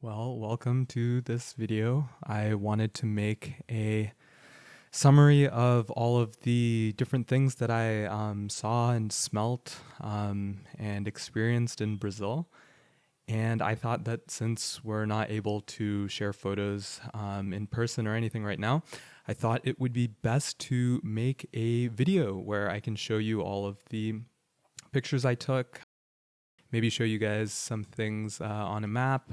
Well, welcome to this video. I wanted to make a summary of all of the different things that I saw and smelt and experienced in Brazil. And I thought that since we're not able to share photos in person or anything right now, I thought it would be best to make a video where I can show you all of the pictures I took, maybe show you guys some things on a map.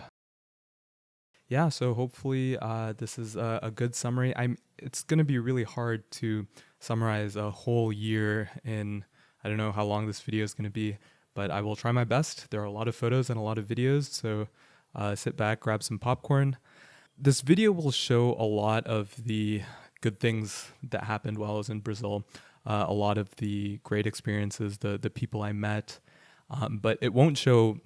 Yeah, so hopefully this is a good summary. It's going to be really hard to summarize a whole year in, I don't know how long this video is going to be, but I will try my best. There are a lot of photos and a lot of videos, so sit back, grab some popcorn. This video will show a lot of the good things that happened while I was in Brazil, a lot of the great experiences, the people I met, but it won't show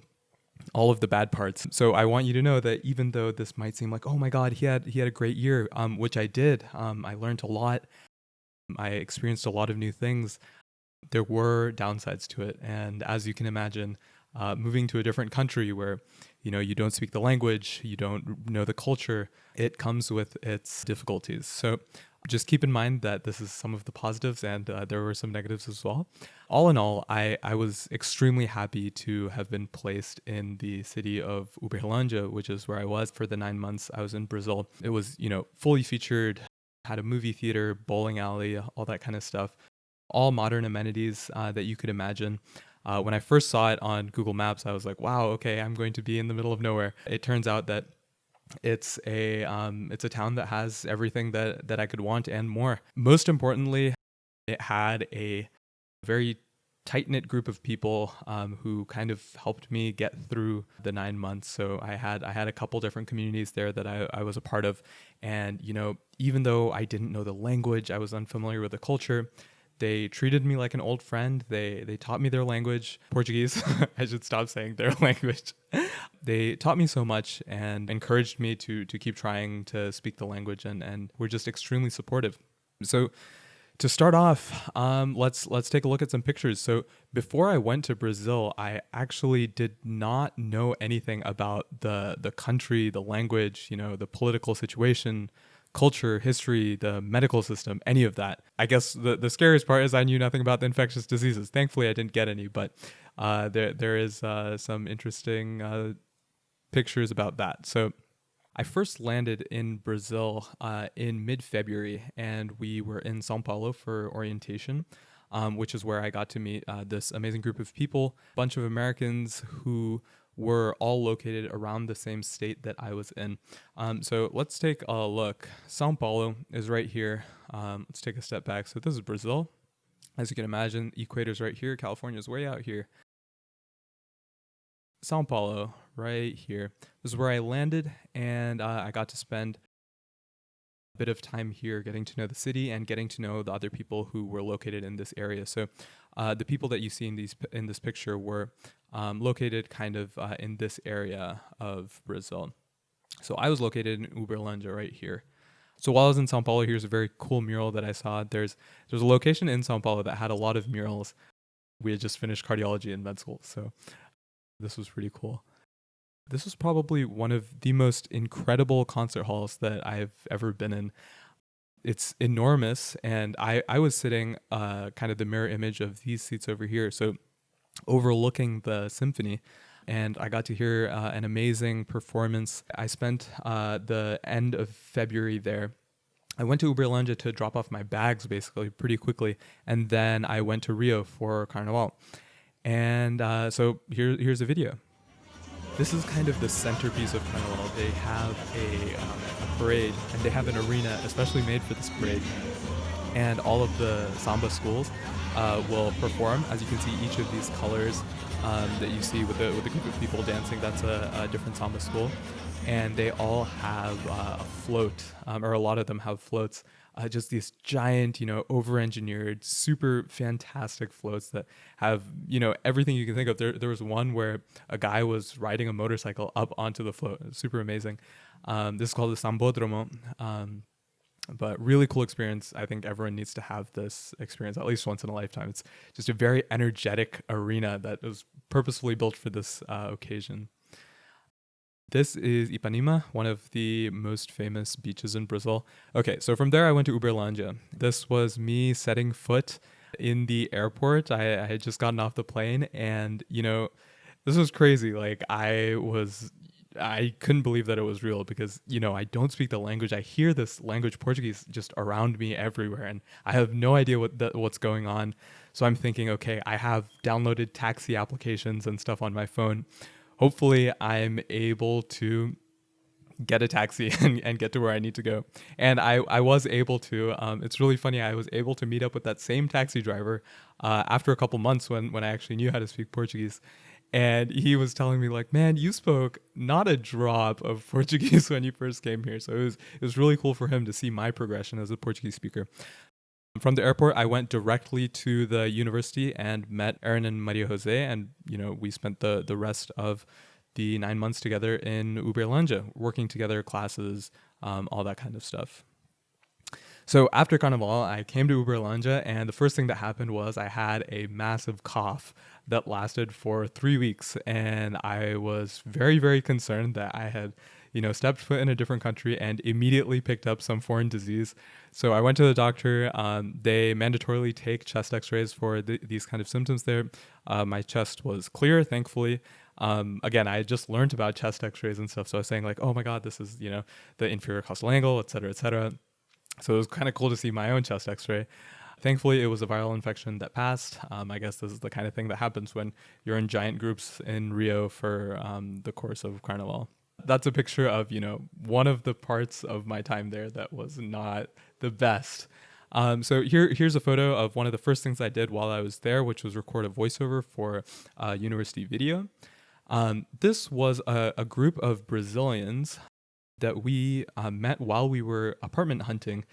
all of the bad parts. So I want you to know that even though this might seem like, oh my God, he had a great year, which I did. I learned a lot. I experienced a lot of new things. There were downsides to it. And as you can imagine, moving to a different country where, you don't speak the language, you don't know the culture, it comes with its difficulties. So just keep in mind that this is some of the positives and there were some negatives as well. All in all, I was extremely happy to have been placed in the city of Uberlândia, which is where I was for the 9 months I was in Brazil. It was, fully featured, had a movie theater, bowling alley, all that kind of stuff. All modern amenities that you could imagine. When I first saw it on Google Maps, I was like, wow, okay, I'm going to be in the middle of nowhere. It turns out that it's a town that has everything that I could want and more. Most importantly, it had a very tight-knit group of people who kind of helped me get through the 9 months. So I had a couple different communities there that I was a part of. And, even though I didn't know the language, I was unfamiliar with the culture, they treated me like an old friend. They taught me their language, Portuguese. I should stop saying their language. They taught me so much and encouraged me to keep trying to speak the language and were just extremely supportive. So to start off, let's take a look at some pictures. So before I went to Brazil, I actually did not know anything about the country, the language, the political situation, culture, history, the medical system, any of that. I guess the scariest part is I knew nothing about the infectious diseases. Thankfully, I didn't get any, but there is some interesting pictures about that. So I first landed in Brazil in mid-February, and we were in São Paulo for orientation, which is where I got to meet this amazing group of people, a bunch of Americans who were all located around the same state that I was in. So let's take a look. São Paulo is right here. Let's take a step back. So this is Brazil. As you can imagine, equator's right here. California's way out here. São Paulo, right here. This is where I landed, and I got to spend a bit of time here getting to know the city and getting to know the other people who were located in this area. So the people that you see in this picture were located kind of in this area of Brazil. So I was located in Uberlândia right here. So while I was in São Paulo, here's a very cool mural that I saw. There's a location in São Paulo that had a lot of murals. We had just finished cardiology in med school, so this was pretty cool. This was probably one of the most incredible concert halls that I've ever been in. It's enormous, and I was sitting kind of the mirror image of these seats over here, so overlooking the symphony, and I got to hear an amazing performance. I spent the end of February there. I went to Uberlândia to drop off my bags basically pretty quickly, and then I went to Rio for Carnaval. And so here's a video. This is kind of the centerpiece of Carnaval. They have a parade, and they have an arena especially made for this parade. And all of the samba schools will perform. As you can see, each of these colors that you see with the group of people dancing, that's a different samba school. And they all have a float, or a lot of them have floats. Just these giant, over-engineered, super fantastic floats that have, everything you can think of. There was one where a guy was riding a motorcycle up onto the float. It was super amazing. This is called the Sambódromo. But really cool experience. I think everyone needs to have this experience at least once in a lifetime. It's just a very energetic arena that was purposefully built for this occasion. This is Ipanema, one of the most famous beaches in Brazil. Okay, so from there I went to Uberlândia. This was me setting foot in the airport. I had just gotten off the plane, and this was crazy. Like I couldn't believe that it was real because I don't speak the language. I hear this language Portuguese just around me everywhere, and I have no idea what's going on. So I'm thinking, okay, I have downloaded taxi applications and stuff on my phone. Hopefully, I'm able to get a taxi and get to where I need to go. And I was able to. It's really funny. I was able to meet up with that same taxi driver after a couple months when I actually knew how to speak Portuguese. And he was telling me like, man, you spoke not a drop of Portuguese when you first came here. So it was really cool for him to see my progression as a Portuguese speaker. From the airport, I went directly to the university and met Aaron and Maria Jose, and we spent the rest of the 9 months together in Uberlândia, working together, classes, all that kind of stuff. So after Carnaval, I came to Uberlândia, and the first thing that happened was I had a massive cough that lasted for 3 weeks, and I was very, very concerned that I had, stepped foot in a different country and immediately picked up some foreign disease. So I went to the doctor. They mandatorily take chest X-rays for these kind of symptoms there. My chest was clear, thankfully. Again, I had just learned about chest X-rays and stuff, so I was saying like, oh my God, this is, the inferior costal angle, et cetera, et cetera. So it was kind of cool to see my own chest X-ray. Thankfully, it was a viral infection that passed. I guess this is the kind of thing that happens when you're in giant groups in Rio for the course of Carnaval. That's a picture of, one of the parts of my time there that was not the best. So here's a photo of one of the first things I did while I was there, which was record a voiceover for a university video. This was a group of Brazilians that we met while we were apartment hunting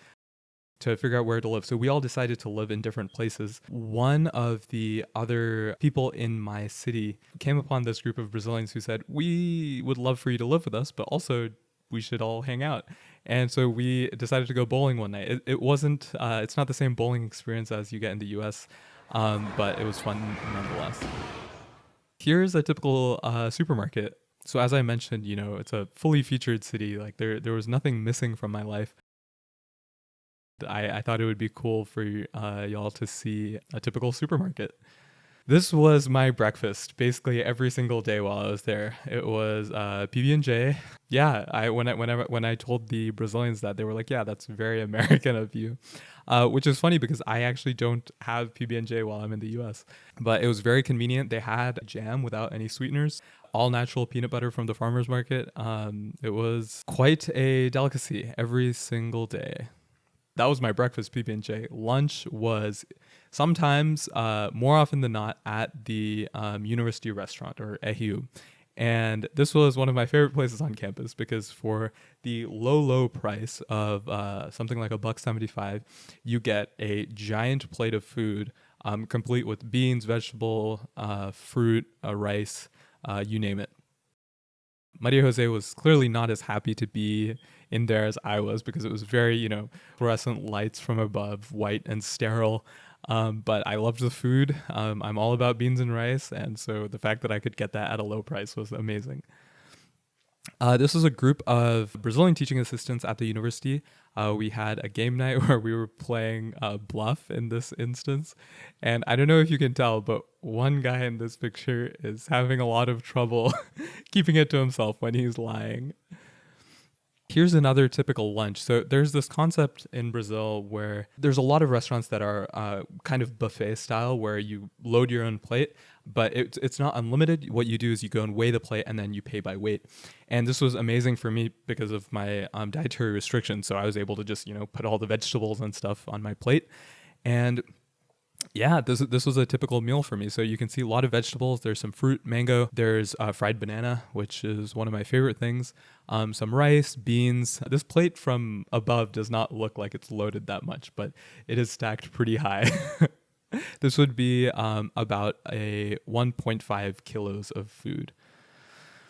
to figure out where to live. So we all decided to live in different places. One of the other people in my city came upon this group of Brazilians who said, we would love for you to live with us, but also we should all hang out. And so we decided to go bowling one night. It wasn't, it's not the same bowling experience as you get in the US, but it was fun nonetheless. Here's a typical supermarket. So as I mentioned, it's a fully featured city. Like there was nothing missing from my life. I thought it would be cool for y'all to see a typical supermarket. This was my breakfast basically every single day while I was there. It was PB&J. Yeah, when I told the Brazilians that, they were like, "Yeah, that's very American of you," which is funny because I actually don't have PB&J while I'm in the U.S. But it was very convenient. They had jam without any sweeteners, all natural peanut butter from the farmer's market. It was quite a delicacy every single day. That was my breakfast, PB&J. Lunch was sometimes, more often than not, at the university restaurant, or Rio. And this was one of my favorite places on campus because for the low price of something like $1.75, you get a giant plate of food, complete with beans, vegetable, fruit, rice, you name it. Maria Jose was clearly not as happy to be in there as I was because it was very, fluorescent lights from above, white and sterile. But I loved the food. I'm all about beans and rice. And so the fact that I could get that at a low price was amazing. This was a group of Brazilian teaching assistants at the university. We had a game night where we were playing bluff in this instance. And I don't know if you can tell, but one guy in this picture is having a lot of trouble keeping it to himself when he's lying. Here's another typical lunch. So there's this concept in Brazil where there's a lot of restaurants that are kind of buffet style where you load your own plate, but it's not unlimited. What you do is you go and weigh the plate and then you pay by weight. And this was amazing for me because of my dietary restrictions. So I was able to just, put all the vegetables and stuff on my plate. And yeah, this was a typical meal for me. So you can see a lot of vegetables. There's some fruit, mango. There's fried banana, which is one of my favorite things. Some rice, beans. This plate from above does not look like it's loaded that much, but it is stacked pretty high. This would be about a 1.5 kilos of food.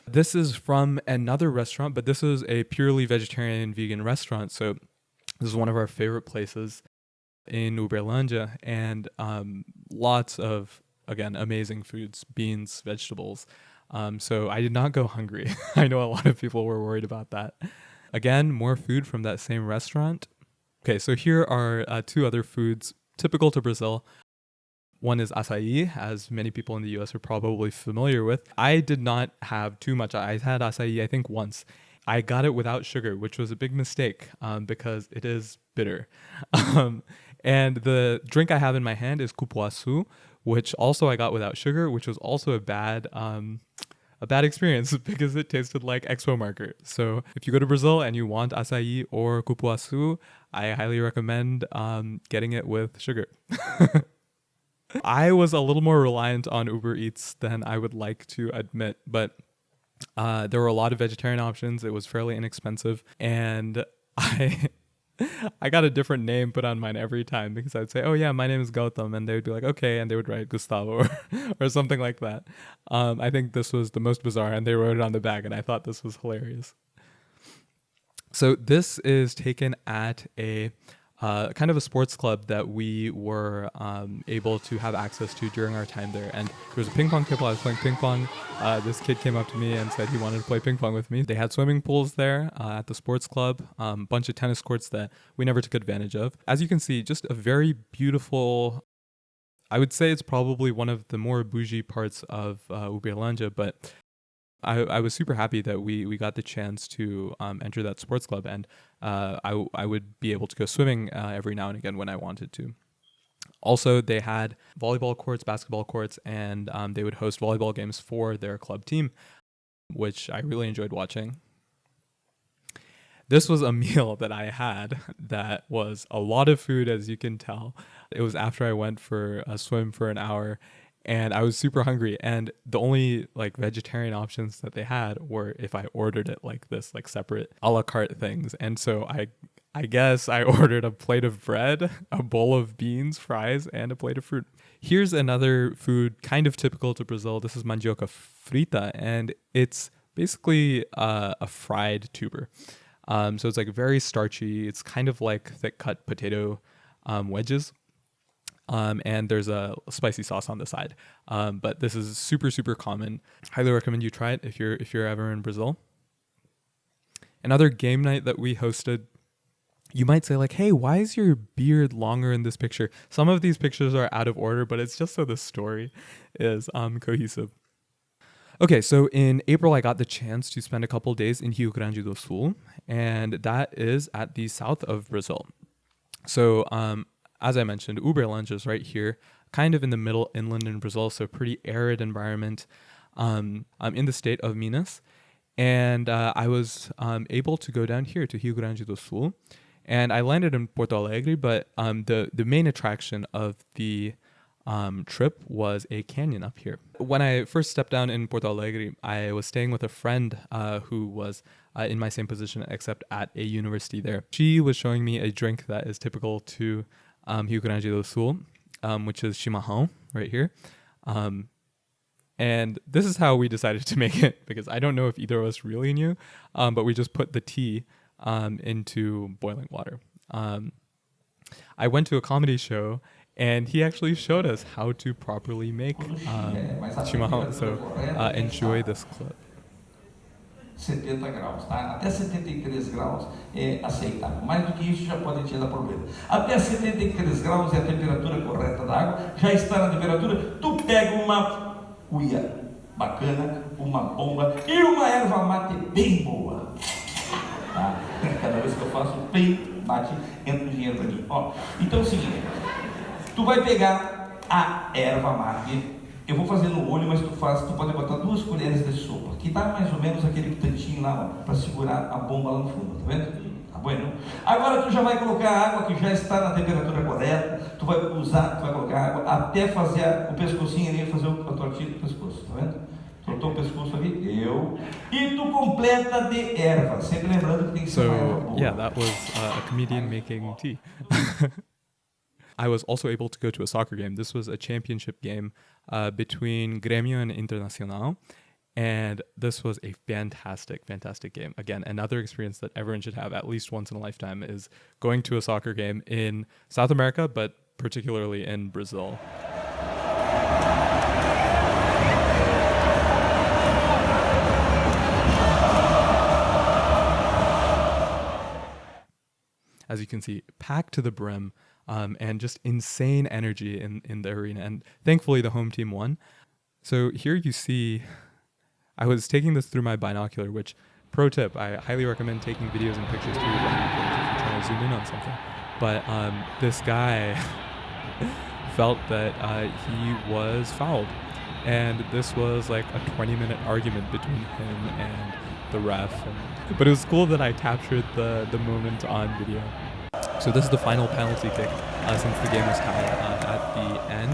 This is from another restaurant, but this is a purely vegetarian vegan restaurant. So this is one of our favorite places in Uberlândia, and lots of, again, amazing foods, beans, vegetables. So I did not go hungry. I know a lot of people were worried about that. Again, more food from that same restaurant. Okay, so here are two other foods typical to Brazil. One is acai, as many people in the US are probably familiar with. I did not have too much. I had acai, I think, once. I got it without sugar, which was a big mistake because it is bitter. And the drink I have in my hand is cupuaçu, which also I got without sugar, which was also a bad experience because it tasted like Expo Market. So if you go to Brazil and you want acai or cupuaçu, I highly recommend getting it with sugar. I was a little more reliant on Uber Eats than I would like to admit, but there were a lot of vegetarian options. It was fairly inexpensive, and I got a different name put on mine every time because I'd say, "Oh yeah, my name is Gautam," and they would be like, "Okay," and they would write Gustavo or something like that. I think this was the most bizarre, and they wrote it on the bag, and I thought this was hilarious. So this is taken at a kind of a sports club that we were able to have access to during our time there. And there was a ping pong table. I was playing ping pong. This kid came up to me and said he wanted to play ping pong with me. They had swimming pools there at the sports club, a bunch of tennis courts that we never took advantage of. As you can see, just a very beautiful, I would say it's probably one of the more bougie parts of Uberlândia, but I was super happy that we got the chance to enter that sports club, and I would be able to go swimming every now and again when I wanted to. Also, they had volleyball courts, basketball courts, and they would host volleyball games for their club team, which I really enjoyed watching. This was a meal that I had that was a lot of food, as you can tell. It was after I went for a swim for an hour, and I was super hungry, and the only like vegetarian options that they had were if I ordered it like this, like separate a la carte things. And so I guess I ordered a plate of bread, a bowl of beans, fries, and a plate of fruit. Here's another food kind of typical to Brazil. This is mandioca frita, and it's basically a fried tuber. So it's like very starchy. It's kind of like thick cut potato wedges. And there's a spicy sauce on the side. But this is super, super common. Highly recommend you try it if you're ever in Brazil. Another game night that we hosted, you might say like, hey, why is your beard longer in this picture? Some of these pictures are out of order, but it's just so the story is cohesive. Okay, so in April, I got the chance to spend a couple days in Rio Grande do Sul, and that is at the south of Brazil. So, as I mentioned, Uberlândia is right here, kind of in the middle inland in Brazil, so pretty arid environment. I'm in the state of Minas, and I was able to go down here to Rio Grande do Sul, and I landed in Porto Alegre, but the main attraction of the trip was a canyon up here. When I first stepped down in Porto Alegre, I was staying with a friend who was in my same position, except at a university there. She was showing me a drink that is typical to Rio Grande do Sul, which is chimarrão right here. And this is how we decided to make it, because I don't know if either of us really knew, but we just put the tea into boiling water. I went to a comedy show, and he actually showed us how to properly make chimarrão. So enjoy this clip. 70 graus, tá? Até 73 graus é aceitável. Mais do que isso já pode te dar problema. Até 73 graus é a temperatura correta da água. Já está na temperatura, tu pega uma cuia bacana, uma bomba e uma erva mate bem boa. Tá? Cada vez que eu faço, bem, bate, entra o dinheiro pra mim. Ó, então é o seguinte, tu vai pegar a erva mate. Eu vou fazer no olho, mas tu pode botar 2 colheres de sopa, que dá mais ou menos aquele tantinho lá, para segurar a bomba lá no fundo, tá vendo? Tá bueno? Agora tu já vai colocar a água que já está na temperatura correta, tu vai colocar a água até fazer o pescocinho ali, fazer a tortilha do pescoço, tá vendo? Soltou o pescoço ali, deu. E tu completa de erva, sempre lembrando que tem que ser uma erva boa. Yeah, that was a comedian making tea. I was also able to go to a soccer game. This was a championship game between Grêmio and Internacional. And this was a fantastic, fantastic game. Again, another experience that everyone should have at least once in a lifetime is going to a soccer game in South America, but particularly in Brazil. as you can see, packed to the brim, and just insane energy in the arena. And thankfully, the home team won. So here you see, I was taking this through my binocular, which, pro tip, I highly recommend taking videos and pictures through your binoculars if you're trying to zoom in on something. But this guy felt that he was fouled. And this was like a 20-minute argument between him and the ref. But it was cool that I captured the moment on video. So this is the final penalty kick since the game was tied at the end.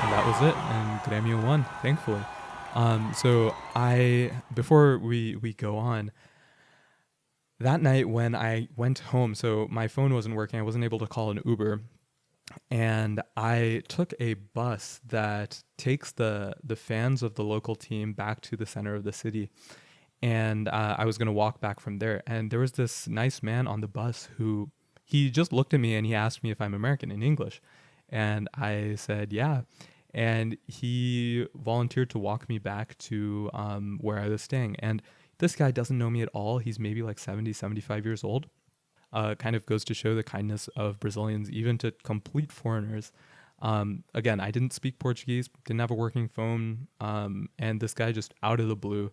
And that was it, and Grêmio won, thankfully. So before we go on, that night when I went home, so my phone wasn't working, I wasn't able to call an Uber, and I took a bus that takes the fans of the local team back to the center of the city, and I was going to walk back from there, and there was this nice man on the bus who, he just looked at me and he asked me if I'm American in English, and I said, yeah. And he volunteered to walk me back to where I was staying. And this guy doesn't know me at all. He's maybe like 70, 75 years old. Kind of goes to show the kindness of Brazilians, even to complete foreigners. Again, I didn't speak Portuguese, didn't have a working phone. And this guy just out of the blue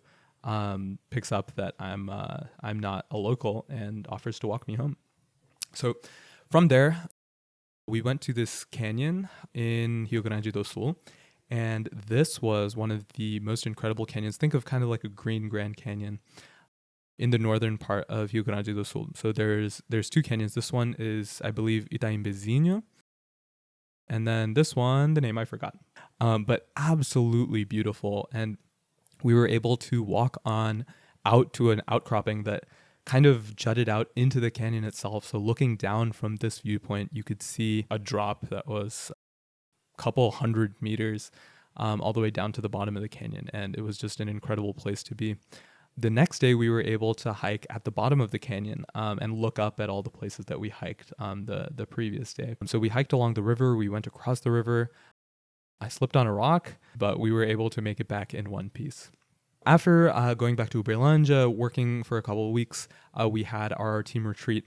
picks up that I'm not a local and offers to walk me home. So from there, we went to this canyon in Rio Grande do Sul, and this was one of the most incredible canyons. Think of kind of like a green Grand Canyon in the northern part of Rio Grande do Sul. So there's two canyons. This one is, I believe, Itaimbezinho, and then this one, the name I forgot, but absolutely beautiful. And we were able to walk on out to an outcropping that kind of jutted out into the canyon itself. So looking down from this viewpoint, you could see a drop that was a couple hundred meters all the way down to the bottom of the canyon. And it was just an incredible place to be. The next day, we were able to hike at the bottom of the canyon and look up at all the places that we hiked the previous day. So we hiked along the river. We went across the river. I slipped on a rock, but we were able to make it back in one piece. After going back to Uberlândia, working for a couple of weeks, we had our team retreat.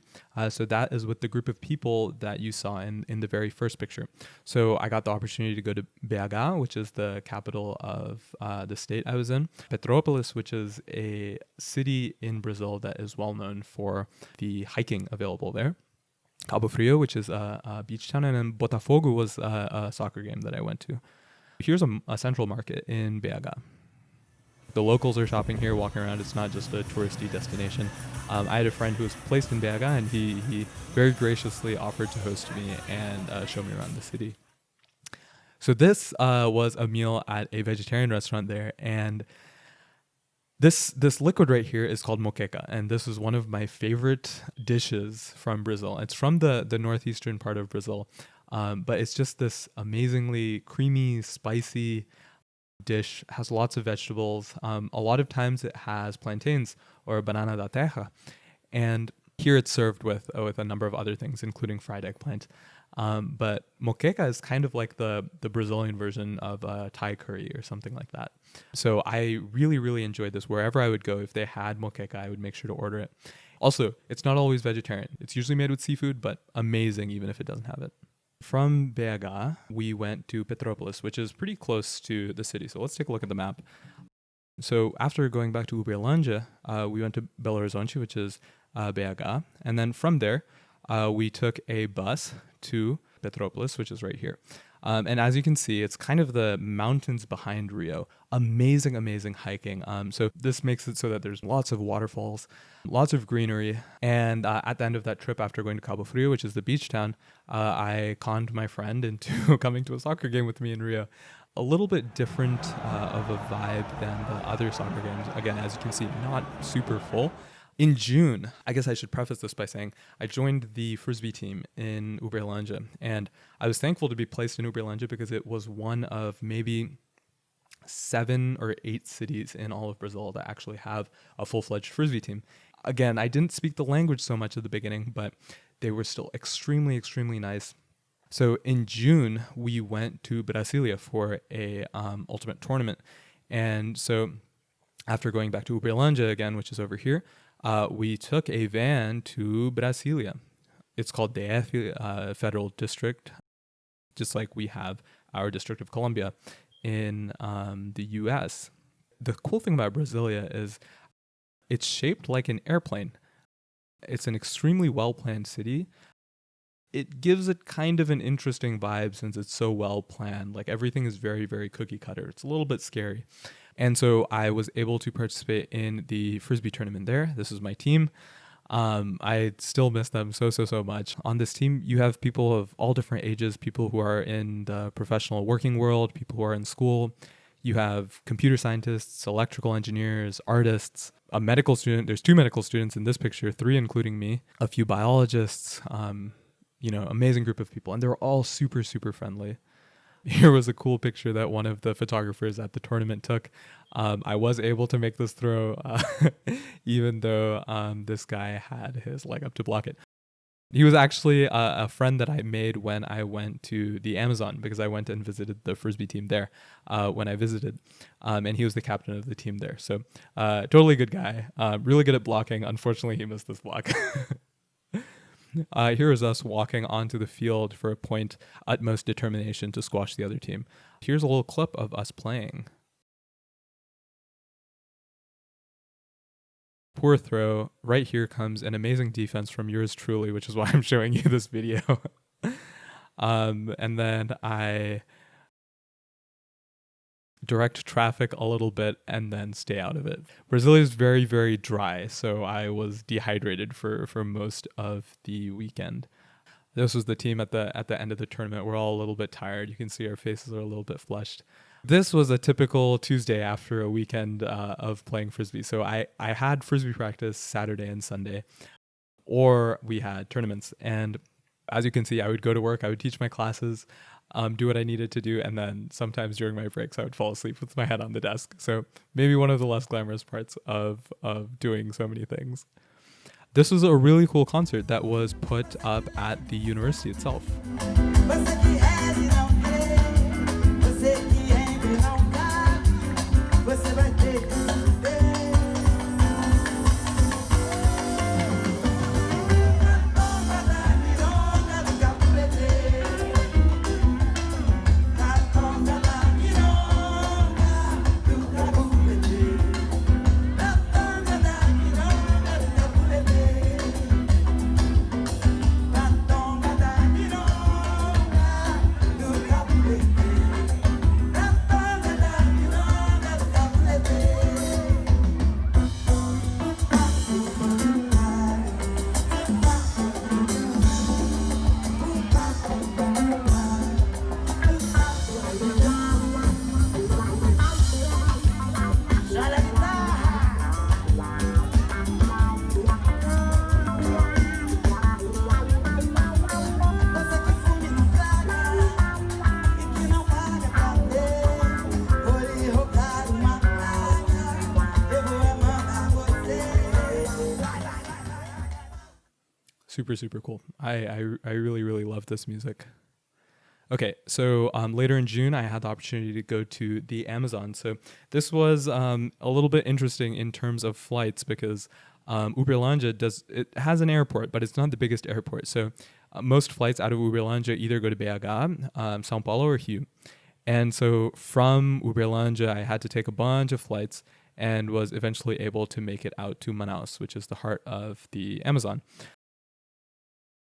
So that is with the group of people that you saw in the very first picture. So I got the opportunity to go to BH, which is the capital of the state I was in. Petropolis, which is a city in Brazil that is well known for the hiking available there. Cabo Frio, which is a beach town, and then Botafogo was a soccer game that I went to. Here's a central market in BH. The locals are shopping here, walking around. It's not just a touristy destination. I had a friend who was placed in BH, and he very graciously offered to host me and show me around the city. So this was a meal at a vegetarian restaurant there, and this liquid right here is called moqueca, and this is one of my favorite dishes from Brazil. It's from the northeastern part of Brazil, but it's just this amazingly creamy, spicy dish. Has lots of vegetables. A lot of times it has plantains or banana da terra, and here it's served with a number of other things, including fried eggplant. But moqueca is kind of like the Brazilian version of Thai curry or something like that. So I really, really enjoyed this. Wherever I would go, if they had moqueca, I would make sure to order it. Also, it's not always vegetarian. It's usually made with seafood, but amazing even if it doesn't have it. From BH, we went to Petropolis, which is pretty close to the city. So let's take a look at the map. So after going back to Uberlândia, we went to Belo Horizonte, which is BH. And then from there, we took a bus to Petropolis, which is right here. And as you can see, it's kind of the mountains behind Rio. Amazing, amazing hiking. So this makes it so that there's lots of waterfalls, lots of greenery. And at the end of that trip, after going to Cabo Frio, which is the beach town, I conned my friend into coming to a soccer game with me in Rio. A little bit different of a vibe than the other soccer games. Again, as you can see, not super full. In June, I guess I should preface this by saying I joined the Frisbee team in Uberlândia, and I was thankful to be placed in Uberlândia because it was one of maybe 7 or 8 cities in all of Brazil that actually have a full-fledged Frisbee team. Again, I didn't speak the language so much at the beginning, but they were still extremely, extremely nice. So in June, we went to Brasília for a ultimate tournament. And so after going back to Uberlândia again, which is over here, we took a van to Brasília. It's called DF Federal District, just like we have our District of Columbia in the US. The cool thing about Brasília is it's shaped like an airplane. It's an extremely well-planned city. It gives it kind of an interesting vibe since it's so well planned. Like everything is very, very cookie cutter. It's a little bit scary. And so I was able to participate in the Frisbee tournament there. This is my team. I still miss them so much. On this team, you have people of all different ages, people who are in the professional working world, people who are in school. You have computer scientists, electrical engineers, artists, a medical student. There's 2 medical students in this picture, 3 including me, a few biologists, amazing group of people. And they're all super friendly. Here was a cool picture that one of the photographers at the tournament took. I was able to make this throw, even though this guy had his leg up to block it. He was actually a friend that I made when I went to the Amazon, because I went and visited the Frisbee team there when I visited. And he was the captain of the team there. So totally good guy, really good at blocking. Unfortunately, he missed this block. Here is us walking onto the field for a point, utmost determination to squash the other team. Here's a little clip of us playing. Poor throw. Right here comes an amazing defense from yours truly, which is why I'm showing you this video. And then I direct traffic a little bit and then stay out of it. Brasilia is very, very dry, so I was dehydrated for most of the weekend. This was the team at the end of the tournament. We're all a little bit tired. You can see our faces are a little bit flushed. This was a typical Tuesday after a weekend of playing Frisbee. So I had Frisbee practice Saturday and Sunday, or we had tournaments. And as you can see, I would go to work, I would teach my classes, do what I needed to do, and then sometimes during my breaks, I would fall asleep with my head on the desk. So maybe one of the less glamorous parts of doing so many things. This was a really cool concert that was put up at the university itself. Super cool. I really love this music. Okay, so later in June, I had the opportunity to go to the Amazon. So this was a little bit interesting in terms of flights because Uberlândia has an airport, but it's not the biggest airport. So most flights out of Uberlândia either go to BH, São Paulo, or Rio. And so from Uberlândia, I had to take a bunch of flights and was eventually able to make it out to Manaus, which is the heart of the Amazon.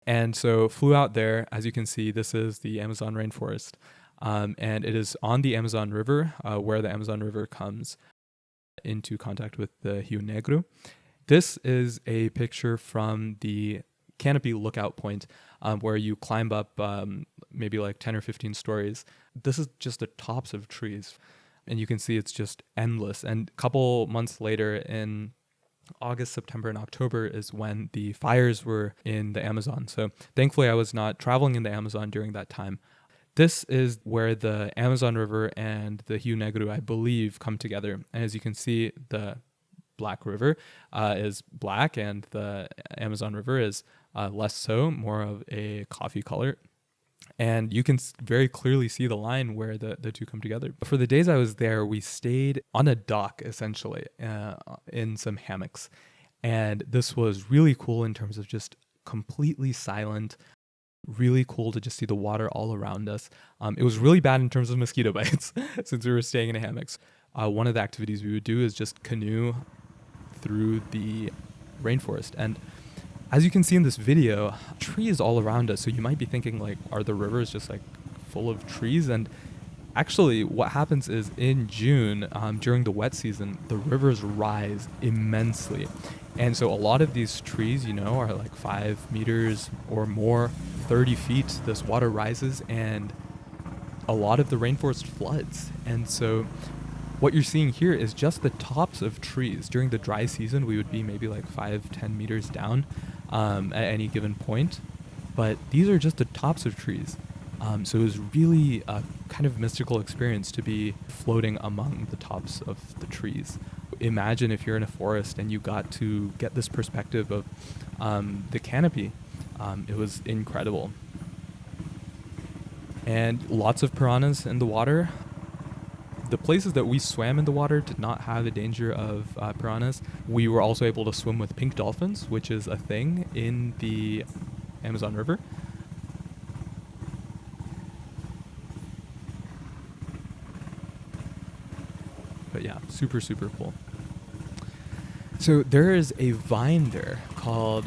And so flew out there. As you can see, this is the Amazon rainforest. And it is on the Amazon River, where the Amazon River comes into contact with the Rio Negro. This is a picture from the canopy lookout point, where you climb up maybe like 10 or 15 stories. This is just the tops of trees. And you can see it's just endless. And a couple months later in August, September, and October is when the fires were in the Amazon. So thankfully I was not traveling in the Amazon during that time. This is where the Amazon River and the Rio Negro, I believe, come together. And as you can see, the Black River is black and the Amazon River is less so, more of a coffee color. And you can very clearly see the line where the two come together. For the days I was there, we stayed on a dock, essentially, in some hammocks. And this was really cool in terms of just completely silent, really cool to just see the water all around us. It was really bad in terms of mosquito bites since we were staying in hammocks. One of the activities we would do is just canoe through the rainforest. And as you can see in this video, trees all around us. So you might be thinking, like, are the rivers just like full of trees? And actually, what happens is in June, during the wet season, the rivers rise immensely. And so a lot of these trees, are like 5 meters or more, 30 feet. This water rises and a lot of the rainforest floods. And so what you're seeing here is just the tops of trees. During the dry season, we would be maybe like 5-10 meters down at any given point. But these are just the tops of trees. So it was really a kind of mystical experience to be floating among the tops of the trees. Imagine if you're in a forest and you got to get this perspective of the canopy. It was incredible. And lots of piranhas in the water. The places that we swam in the water did not have a danger of piranhas. We were also able to swim with pink dolphins, which is a thing in the Amazon River. But yeah, super, super cool. So there is a vine there called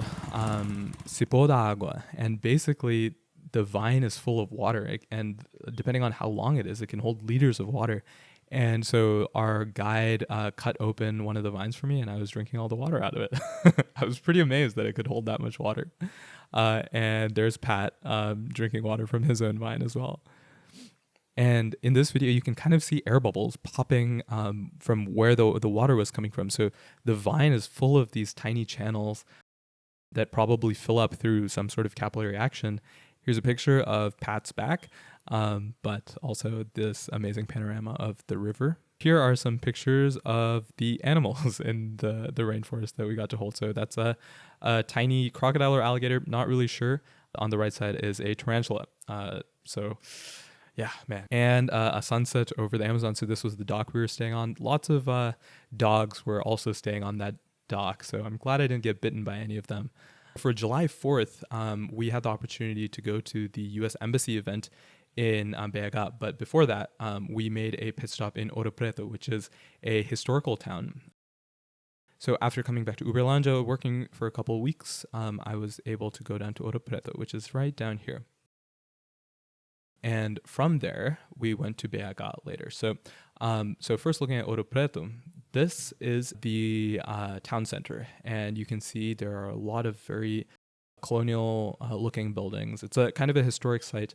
Cipo da Agua, and basically the vine is full of water, and depending on how long it is, it can hold liters of water. And so our guide cut open one of the vines for me, and I was drinking all the water out of it. I was pretty amazed that it could hold that much water. And there's Pat drinking water from his own vine as well. And in this video, you can kind of see air bubbles popping from where the water was coming from. So the vine is full of these tiny channels that probably fill up through some sort of capillary action. Here's a picture of Pat's back, but also this amazing panorama of the river. Here are some pictures of the animals in the rainforest that we got to hold. So that's a tiny crocodile or alligator, not really sure. On the right side is a tarantula. Yeah, man. And a sunset over the Amazon. So this was the dock we were staying on. Lots of dogs were also staying on that dock. So I'm glad I didn't get bitten by any of them. For July 4th, we had the opportunity to go to the U.S. Embassy event in BH. But before that, we made a pit stop in Ouro Preto, which is a historical town. So after coming back to Uberlândia, working for a couple of weeks, I was able to go down to Ouro Preto, which is right down here. And from there, we went to BH later. So first looking at Ouro Preto, this is the town center. And you can see there are a lot of very colonial looking buildings. It's a kind of a historic site.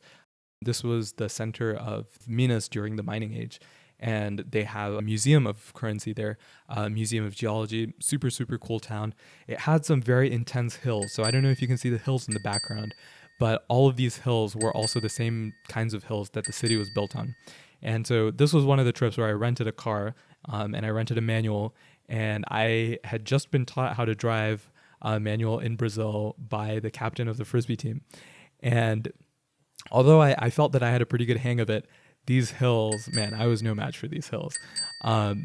This was the center of Minas during the mining age. And they have a museum of currency there, a museum of geology, super, super cool town. It had some very intense hills. So I don't know if you can see the hills in the background, but all of these hills were also the same kinds of hills that the city was built on. And so this was one of the trips where I rented a car, and I rented a manual, and I had just been taught how to drive a manual in Brazil by the captain of the Frisbee team. And although I felt that I had a pretty good hang of it, these hills, man, I was no match for these hills.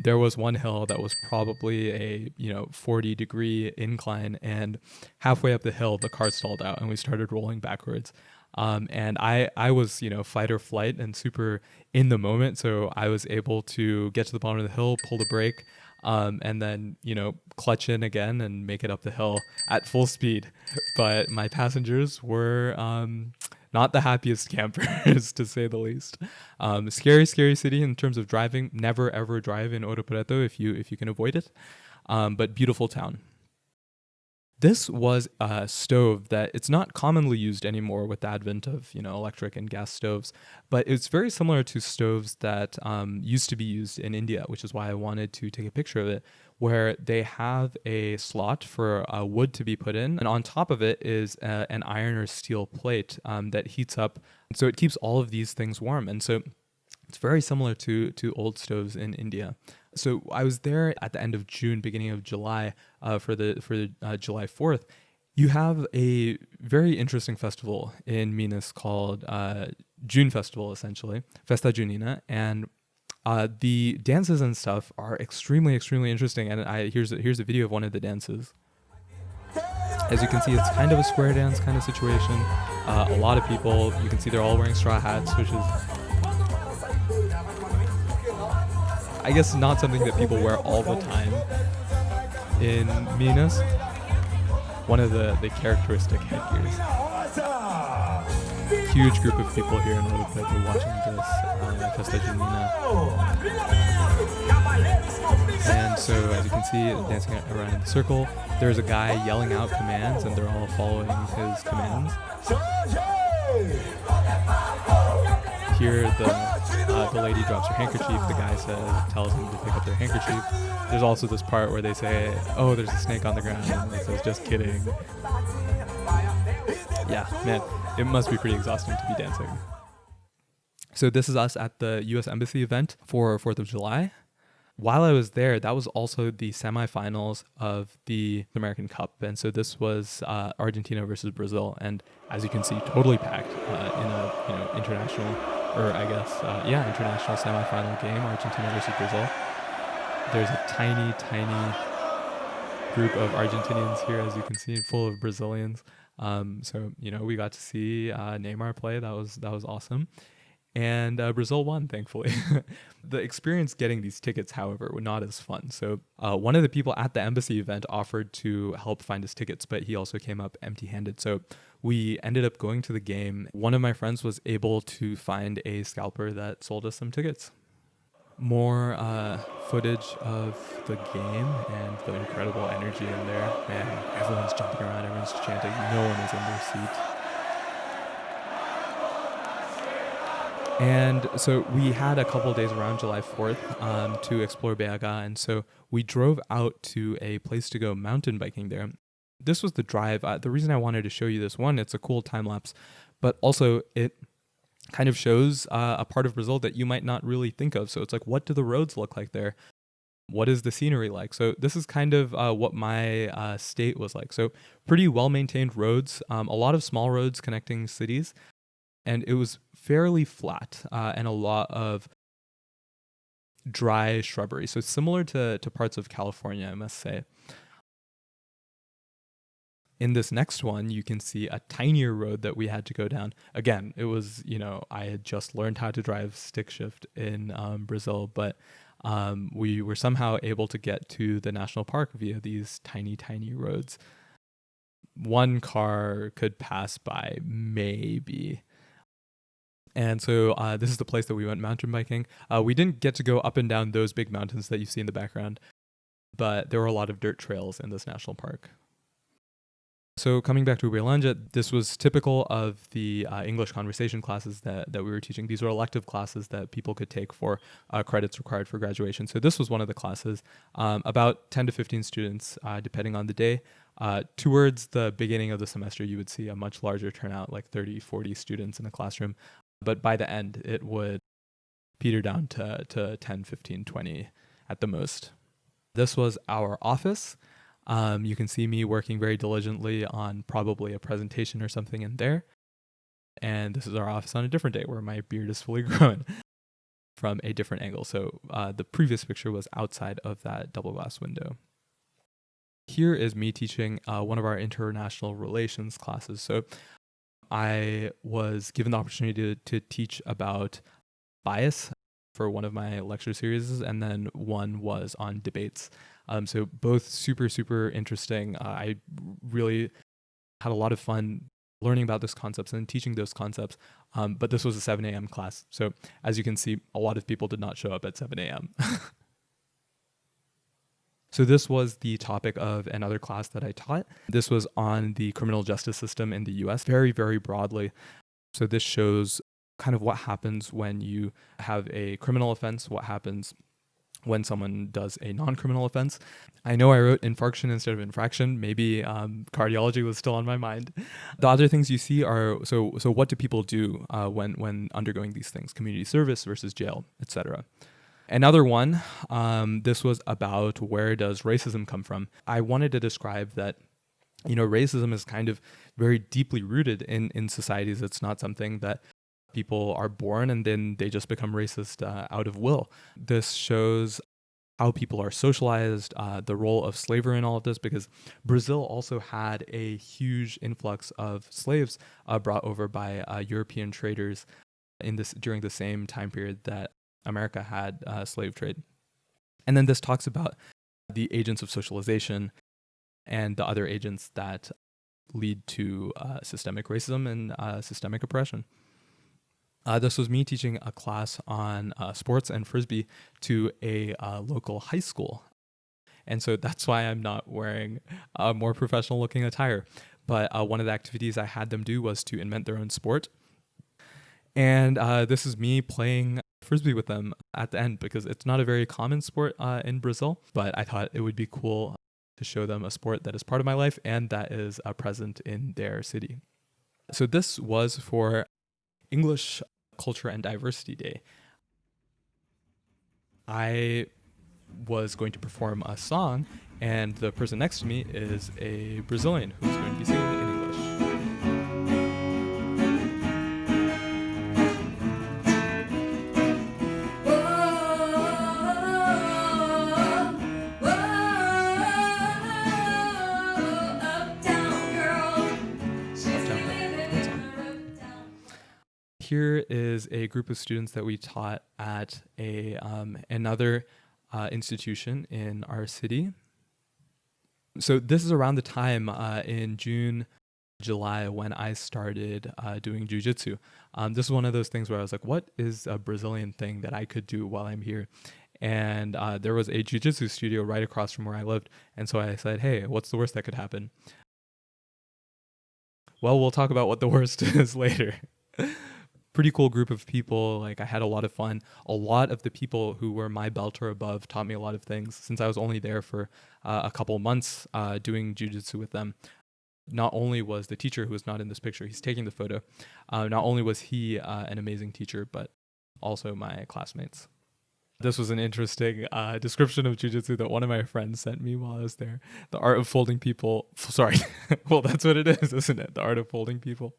There was one hill that was probably a 40-degree incline, and halfway up the hill, the car stalled out and we started rolling backwards. And I was fight or flight and super in the moment, so I was able to get to the bottom of the hill, pull the brake, and then clutch in again and make it up the hill at full speed. But my passengers were not the happiest campers, to say the least. Scary city in terms of driving. Never ever drive in Ouro Preto if you can avoid it. But beautiful town. This was a stove that it's not commonly used anymore with the advent of electric and gas stoves, but it's very similar to stoves that used to be used in India, which is why I wanted to take a picture of it, where they have a slot for wood to be put in, and on top of it is an iron or steel plate that heats up, so it keeps all of these things warm. And so it's very similar to old stoves in India. So I was there at the end of June, beginning of July, for the July 4th, You have a very interesting festival in Minas called June Festival, essentially, Festa Junina, and the dances and stuff are extremely, extremely interesting. And here's a video of one of the dances. As you can see, it's kind of a square dance kind of situation. A lot of people, you can see they're all wearing straw hats, which is, I guess, not something that people wear all the time in Minas. One of the characteristic headgears. Huge group of people here in Ouro Preto watching this Festa Junina. And so, as you can see, dancing around in the circle, there's a guy yelling out commands, and they're all following his commands. Here, the lady drops her handkerchief. The guy tells him to pick up their handkerchief. There's also this part where they say, "Oh, there's a snake on the ground," and he says, "Just kidding." Yeah, man, it must be pretty exhausting to be dancing. So this is us at the U.S. Embassy event for 4th of July. While I was there, that was also the semifinals of the American Cup. And so this was Argentina versus Brazil. And as you can see, totally packed in a international, international semifinal game, Argentina versus Brazil. There's a tiny, tiny group of Argentinians here, as you can see, full of Brazilians. So we got to see Neymar play. That was awesome. And Brazil won, thankfully. The experience getting these tickets, however, were not as fun. So one of the people at the embassy event offered to help find us tickets, but he also came up empty-handed. So we ended up going to the game. One of my friends was able to find a scalper that sold us some tickets. More footage of the game and the incredible energy in there. Man, everyone's jumping around, everyone's chanting. No one is in their seat. And so we had a couple of days around July 4th to explore BH, and so we drove out to a place to go mountain biking there. This was the drive. The reason I wanted to show you this one, it's a cool time lapse, but also it kind of shows a part of Brazil that you might not really think of. So it's like, what do the roads look like there? What is the scenery like? So this is kind of what my state was like. So pretty well-maintained roads, a lot of small roads connecting cities. And it was fairly flat and a lot of dry shrubbery. So similar to parts of California, I must say. In this next one, you can see a tinier road that we had to go down. Again, it was, I had just learned how to drive stick shift in Brazil, but we were somehow able to get to the national park via these tiny, tiny roads. One car could pass by, maybe. And so this is the place that we went mountain biking. We didn't get to go up and down those big mountains that you see in the background, but there were a lot of dirt trails in this national park. So coming back to Uberlândia, this was typical of the English conversation classes that we were teaching. These were elective classes that people could take for credits required for graduation. So this was one of the classes, about 10 to 15 students, depending on the day. Towards the beginning of the semester, you would see a much larger turnout, like 30, 40 students in a classroom. But by the end, it would peter down to 10, 15, 20 at the most. This was our office. You can see me working very diligently on probably a presentation or something in there. And this is our office on a different day where my beard is fully grown from a different angle. So the previous picture was outside of that double glass window. Here is me teaching one of our international relations classes. So I was given the opportunity to teach about bias for one of my lecture series, and then one was on debates. So both super, super interesting. I really had a lot of fun learning about those concepts and teaching those concepts. But this was a 7 a.m. class. So as you can see, a lot of people did not show up at 7 a.m. So this was the topic of another class that I taught. This was on the criminal justice system in the US, very, very broadly. So this shows kind of what happens when you have a criminal offense, what happens when someone does a non-criminal offense. I know I wrote infarction instead of infraction. Maybe cardiology was still on my mind. The other things you see are, so what do people do when undergoing these things? Community service versus jail, etc. Another one, this was about where does racism come from? I wanted to describe that racism is kind of very deeply rooted in societies. It's not something that people are born and then they just become racist out of will. This shows how people are socialized, the role of slavery in all of this, because Brazil also had a huge influx of slaves brought over by European traders during the same time period that America had slave trade. And then this talks about the agents of socialization and the other agents that lead to systemic racism and systemic oppression. This was me teaching a class on sports and frisbee to a local high school. And so that's why I'm not wearing more professional looking attire. But one of the activities I had them do was to invent their own sport. And this is me playing frisbee with them at the end, because it's not a very common sport in Brazil. But I thought it would be cool to show them a sport that is part of my life and that is present in their city. So this was for English Culture and Diversity Day. I was going to perform a song, and the person next to me is a Brazilian who's going to be singing in English. Here is a group of students that we taught at another institution in our city. So this is around the time in June, July, when I started doing jiu-jitsu. This is one of those things where I was like, what is a Brazilian thing that I could do while I'm here? And there was a jiu-jitsu studio right across from where I lived. And so I said, hey, what's the worst that could happen? Well, we'll talk about what the worst is later. Pretty cool group of people. Like, I had a lot of fun. A lot of the people who were my belt or above taught me a lot of things, since I was only there for a couple months doing jiu-jitsu with them. Not only was the teacher, who is not in this picture, he's taking the photo, not only was he an amazing teacher, but also my classmates. This was an interesting description of jiu-jitsu that one of my friends sent me while I was there. The art of folding people. Sorry. Well, that's what it is, isn't it? The art of folding people.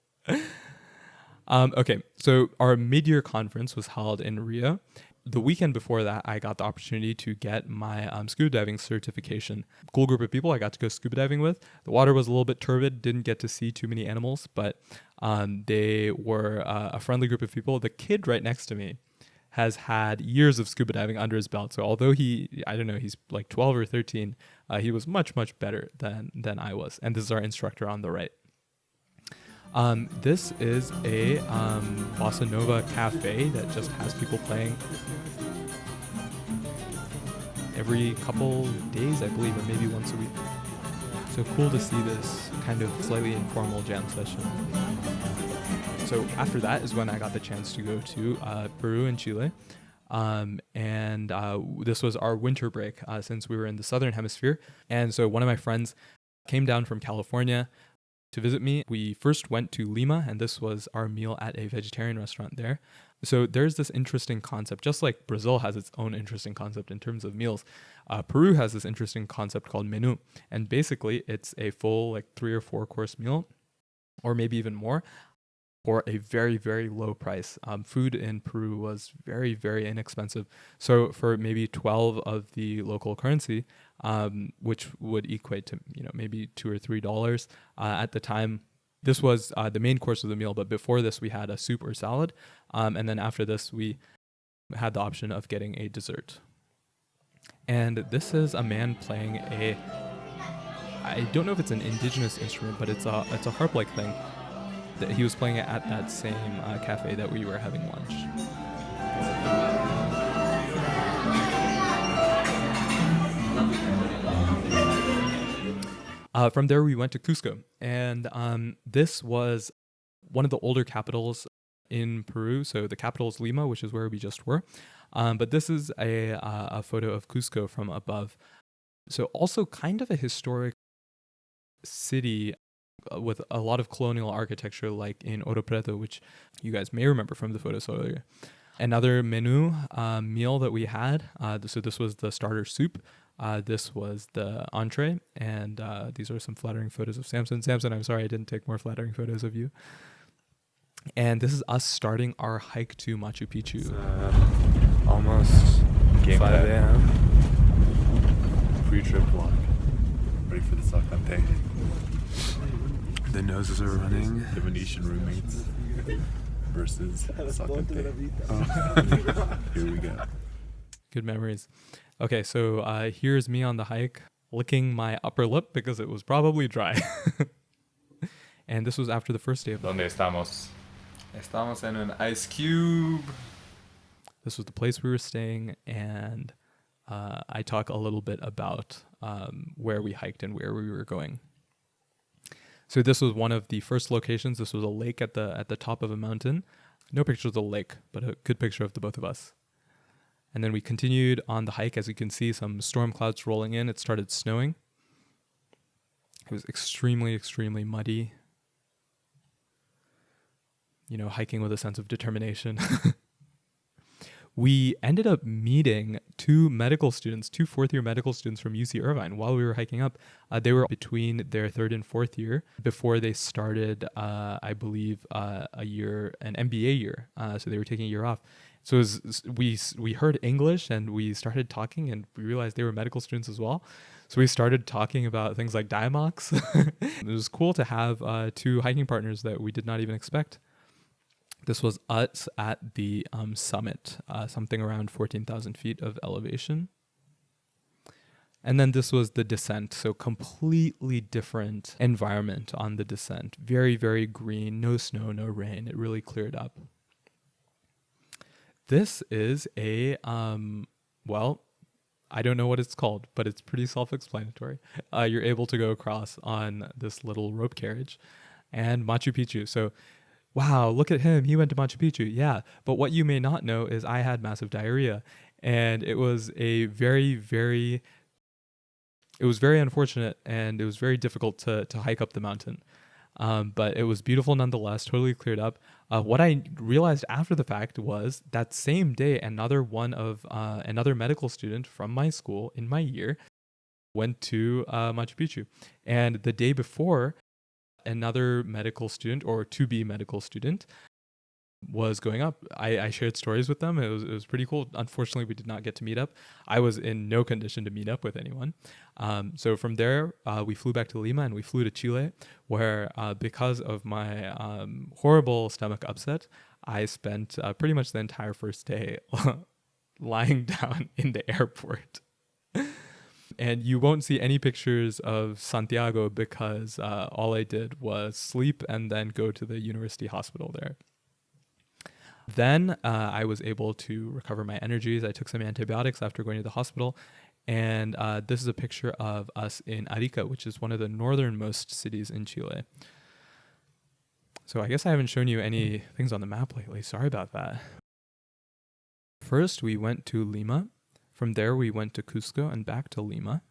Okay, so our mid-year conference was held in Rio. The weekend before that, I got the opportunity to get my scuba diving certification. Cool group of people I got to go scuba diving with. The water was a little bit turbid, didn't get to see too many animals, but they were a friendly group of people. The kid right next to me has had years of scuba diving under his belt. So although he's like 12 or 13, he was much, much better than I was. And this is our instructor on the right. This is a bossa nova cafe that just has people playing every couple days, I believe, or maybe once a week. So cool to see this kind of slightly informal jam session. So after that is when I got the chance to go to Peru and Chile. And this was our winter break since we were in the southern hemisphere. And so one of my friends came down from California to visit me. We first went to Lima, and this was our meal at a vegetarian restaurant there. So there's this interesting concept, just like Brazil has its own interesting concept in terms of meals. Peru has this interesting concept called menu, and basically it's a full like 3 or 4 course meal, or maybe even more, for a very, very low price. Food in Peru was very, very inexpensive. So for maybe 12 of the local currency, which would equate to maybe $2 or $3 at the time. This was the main course of the meal, but before this we had a soup or salad, and then after this we had the option of getting a dessert. And this is a man playing I don't know if it's an indigenous instrument, but it's a harp-like thing. That he was playing it at that same cafe that we were having lunch. From there, we went to Cusco, and this was one of the older capitals in Peru. So the capital is Lima, which is where we just were. But this is a photo of Cusco from above. So also kind of a historic city with a lot of colonial architecture, like in Ouro Preto, which you guys may remember from the photos earlier. Another menu meal that we had, so this was the starter soup. This was the entree, and these are some flattering photos of Samson. Samson, I'm sorry I didn't take more flattering photos of you. And this is us starting our hike to Machu Picchu. It's almost 5 a.m. Pre-trip vlog. Ready for the Sacante. The noses are running. The Venetian roommates versus Sacante. Oh. Here we go. Good memories. Okay, so here's me on the hike licking my upper lip because it was probably dry. And this was after the first day of the ¿Dónde estamos? Estamos en an ice cube. This was the place we were staying, and I talk a little bit about where we hiked and where we were going. So this was one of the first locations. This was a lake at the top of a mountain. No picture of the lake, but a good picture of the both of us. And then we continued on the hike. As you can see, some storm clouds rolling in. It started snowing. It was extremely, extremely muddy. You know, hiking with a sense of determination. We ended up meeting two fourth-year medical students from UC Irvine while we were hiking up. They were between their third and fourth year before they started, I believe, an MBA year. So they were taking a year off. So we heard English and we started talking, and we realized they were medical students as well. So we started talking about things like diamox. It was cool to have two hiking partners that we did not even expect. This was us at the summit, something around 14,000 feet of elevation. And then this was the descent, so completely different environment on the descent. Very, very green, no snow, no rain. It really cleared up. This is a, I don't know what it's called, but it's pretty self-explanatory. You're able to go across on this little rope carriage and Machu Picchu. So, wow, look at him. He went to Machu Picchu. Yeah. But what you may not know is I had massive diarrhea. And it was a very, very unfortunate, and it was very difficult to hike up the mountain. But it was beautiful nonetheless, totally cleared up. What I realized after the fact was that same day, another medical student from my school in my year went to Machu Picchu. And the day before, another medical student, or to-be medical student, was going up. I shared stories with them. It was pretty cool. Unfortunately, we did not get to meet up. I was in no condition to meet up with anyone. So from there, we flew back to Lima and we flew to Chile, where because of my horrible stomach upset, I spent pretty much the entire first day lying down in the airport. And you won't see any pictures of Santiago because all I did was sleep and then go to the university hospital there. Then I was able to recover my energies. I took some antibiotics after going to the hospital. And this is a picture of us in Arica, which is one of the northernmost cities in Chile. So I guess I haven't shown you any things on the map lately. Sorry about that. First, we went to Lima. From there, we went to Cusco and back to Lima.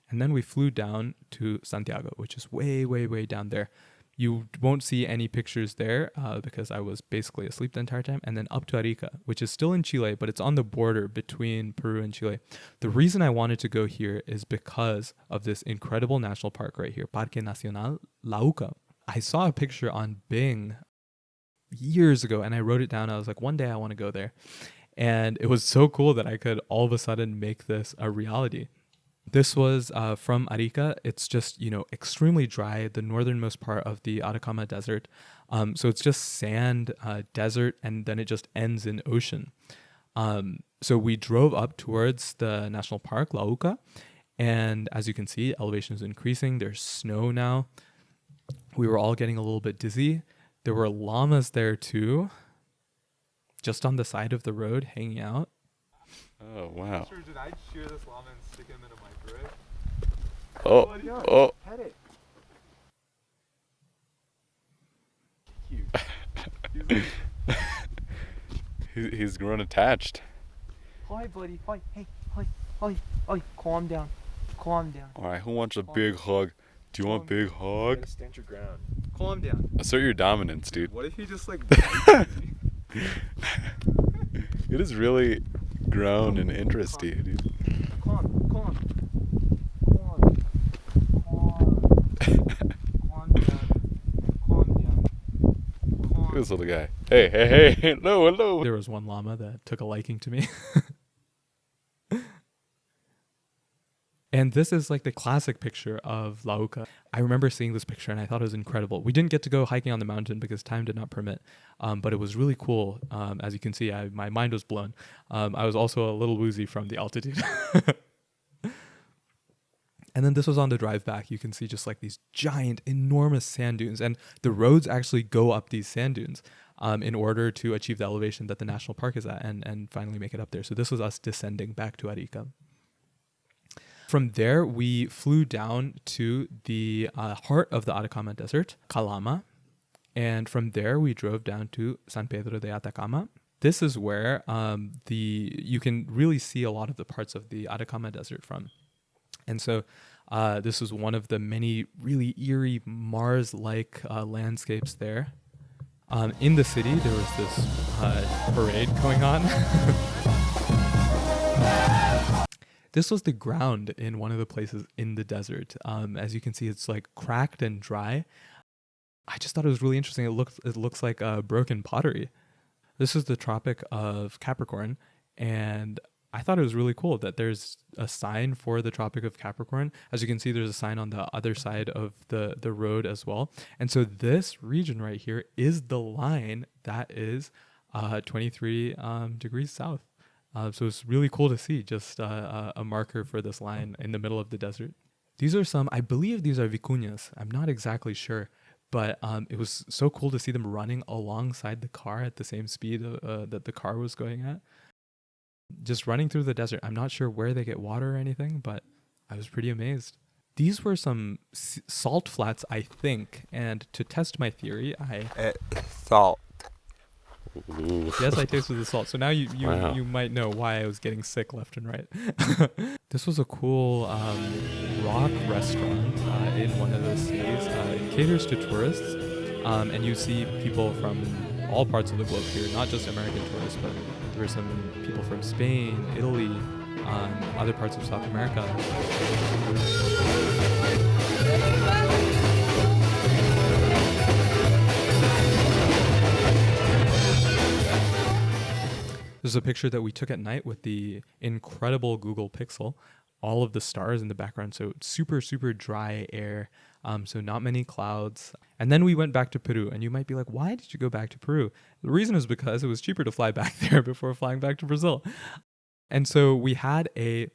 And then we flew down to Santiago, which is way, way, way down there. You won't see any pictures there because I was basically asleep the entire time. And then up to Arica, which is still in Chile, but it's on the border between Peru and Chile. The reason I wanted to go here is because of this incredible national park right here, Parque Nacional Lauca. I saw a picture on Bing years ago and I wrote it down. I was like, one day I want to go there. And it was so cool that I could all of a sudden make this a reality. This was from Arica. It's just, extremely dry, the northernmost part of the Atacama Desert. So it's just sand, desert, and then it just ends in ocean. So we drove up towards the national park, Lauca, and as you can see, elevation is increasing. There's snow now. We were all getting a little bit dizzy. There were llamas there too, just on the side of the road, hanging out. Oh, wow. Sure, did I shear this llama and stick him in a microwave? Oh. Pet it. Cute. He's grown attached. Hi, buddy. Hi. Hey. Hi. Calm down. All right, who wants a big hug? Do you want a big hug? Stand your ground. Calm down. Assert your dominance, dude. What if he just like It is really grown and interesting, dude. Calm. this little guy. Hey, hello. There was one llama that took a liking to me. And this is like the classic picture of Lauca. I remember seeing this picture and I thought it was incredible. We didn't get to go hiking on the mountain because time did not permit, but it was really cool. As you can see, my mind was blown. I was also a little woozy from the altitude. And then this was on the drive back. You can see just like these giant, enormous sand dunes. And the roads actually go up these sand dunes in order to achieve the elevation that the national park is at and finally make it up there. So this was us descending back to Arica. From there, we flew down to the heart of the Atacama Desert, Calama. And from there, we drove down to San Pedro de Atacama. This is where you can really see a lot of the parts of the Atacama Desert from. And so this is one of the many really eerie Mars-like landscapes there. In the city, there was this parade going on. This was the ground in one of the places in the desert. As you can see, it's like cracked and dry. I just thought it was really interesting. It looks like broken pottery. This is the Tropic of Capricorn, and I thought it was really cool that there's a sign for the Tropic of Capricorn. As you can see, there's a sign on the other side of the road as well. And so this region right here is the line that is 23 degrees south. So it's really cool to see just a marker for this line in the middle of the desert. These are some, I believe these are vicuñas. I'm not exactly sure, but it was so cool to see them running alongside the car at the same speed that the car was going at. Just running through the desert. I'm not sure where they get water or anything, but I was pretty amazed. These were some salt flats, I think, and to test my theory, Salt. Yes, I tasted the salt. So now Wow. you might know why I was getting sick left and right. This was a cool rock restaurant in one of those cities. It caters to tourists, and you see people from all parts of the globe here, not just American tourists, but there were some people from Spain, Italy, other parts of South America. This is a picture that we took at night with the incredible Google Pixel. All of the stars in the background, so super, super dry air, so not many clouds. And then we went back to Peru, and you might be like, why did you go back to Peru? The reason is because it was cheaper to fly back there before flying back to Brazil. And so we had I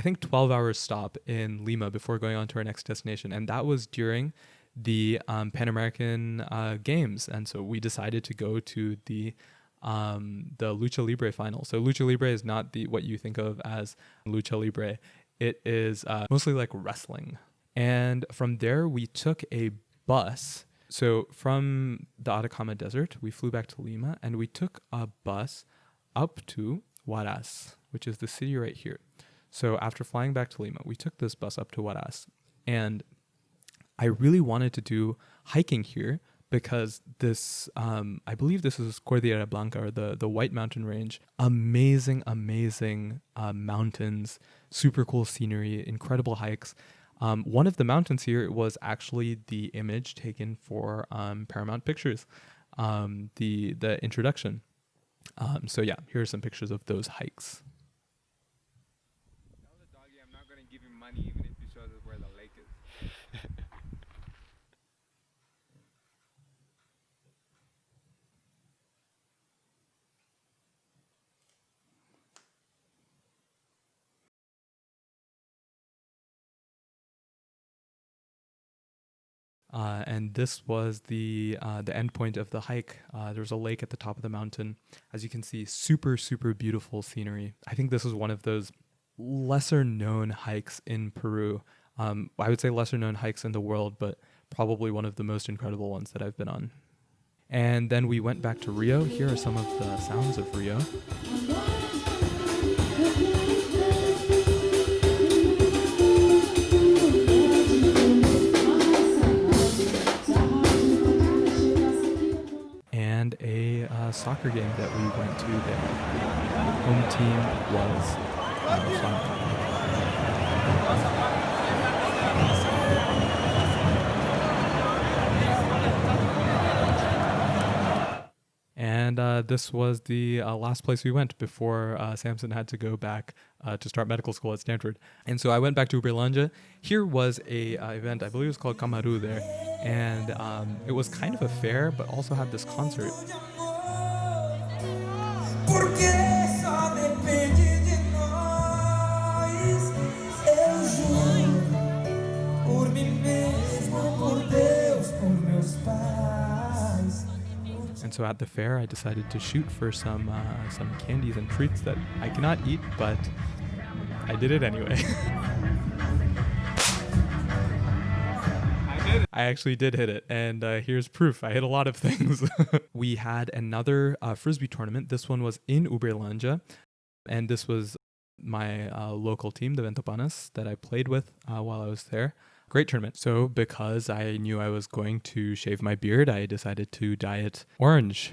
think 12-hour stop in Lima before going on to our next destination, and that was during the Pan American Games. And so we decided to go to the Lucha Libre final. So Lucha Libre is not what you think of as Lucha Libre. It is mostly like wrestling. And from there, we took a bus. So from the Atacama Desert, we flew back to Lima, and we took a bus up to Huaraz, which is the city right here. So after flying back to Lima, we took this bus up to Huaraz. And I really wanted to do hiking here because this, I believe this is Cordillera Blanca, or the White Mountain Range. Amazing, amazing mountains, super cool scenery, incredible hikes. One of the mountains here was actually the image taken for Paramount Pictures, the introduction. So yeah, here are some pictures of those hikes. Tell the doggy I'm not gonna give him money even if he shows us where the lake is. And this was the end point of the hike. There's a lake at the top of the mountain. As you can see, super, super beautiful scenery. I think this is one of those lesser known hikes in Peru. I would say lesser known hikes in the world, but probably one of the most incredible ones that I've been on. And then we went back to Rio. Here are some of the sounds of Rio. And a soccer game that we went to there. Home team was Flamengo. this was the last place we went before Samson had to go back to start medical school at Stanford. And so I went back to Uberlândia. Here was a event, I believe it was called Camaru there, and it was kind of a fair, but also had this concert. And so at the fair, I decided to shoot for some candies and treats that I cannot eat, but I did it anyway. I actually did hit it, and here's proof. I hit a lot of things. We had another Frisbee tournament. This one was in Uberlândia, and this was my local team, the Ventopanas, that I played with while I was there. Great tournament. So because I knew I was going to shave my beard, I decided to dye it orange,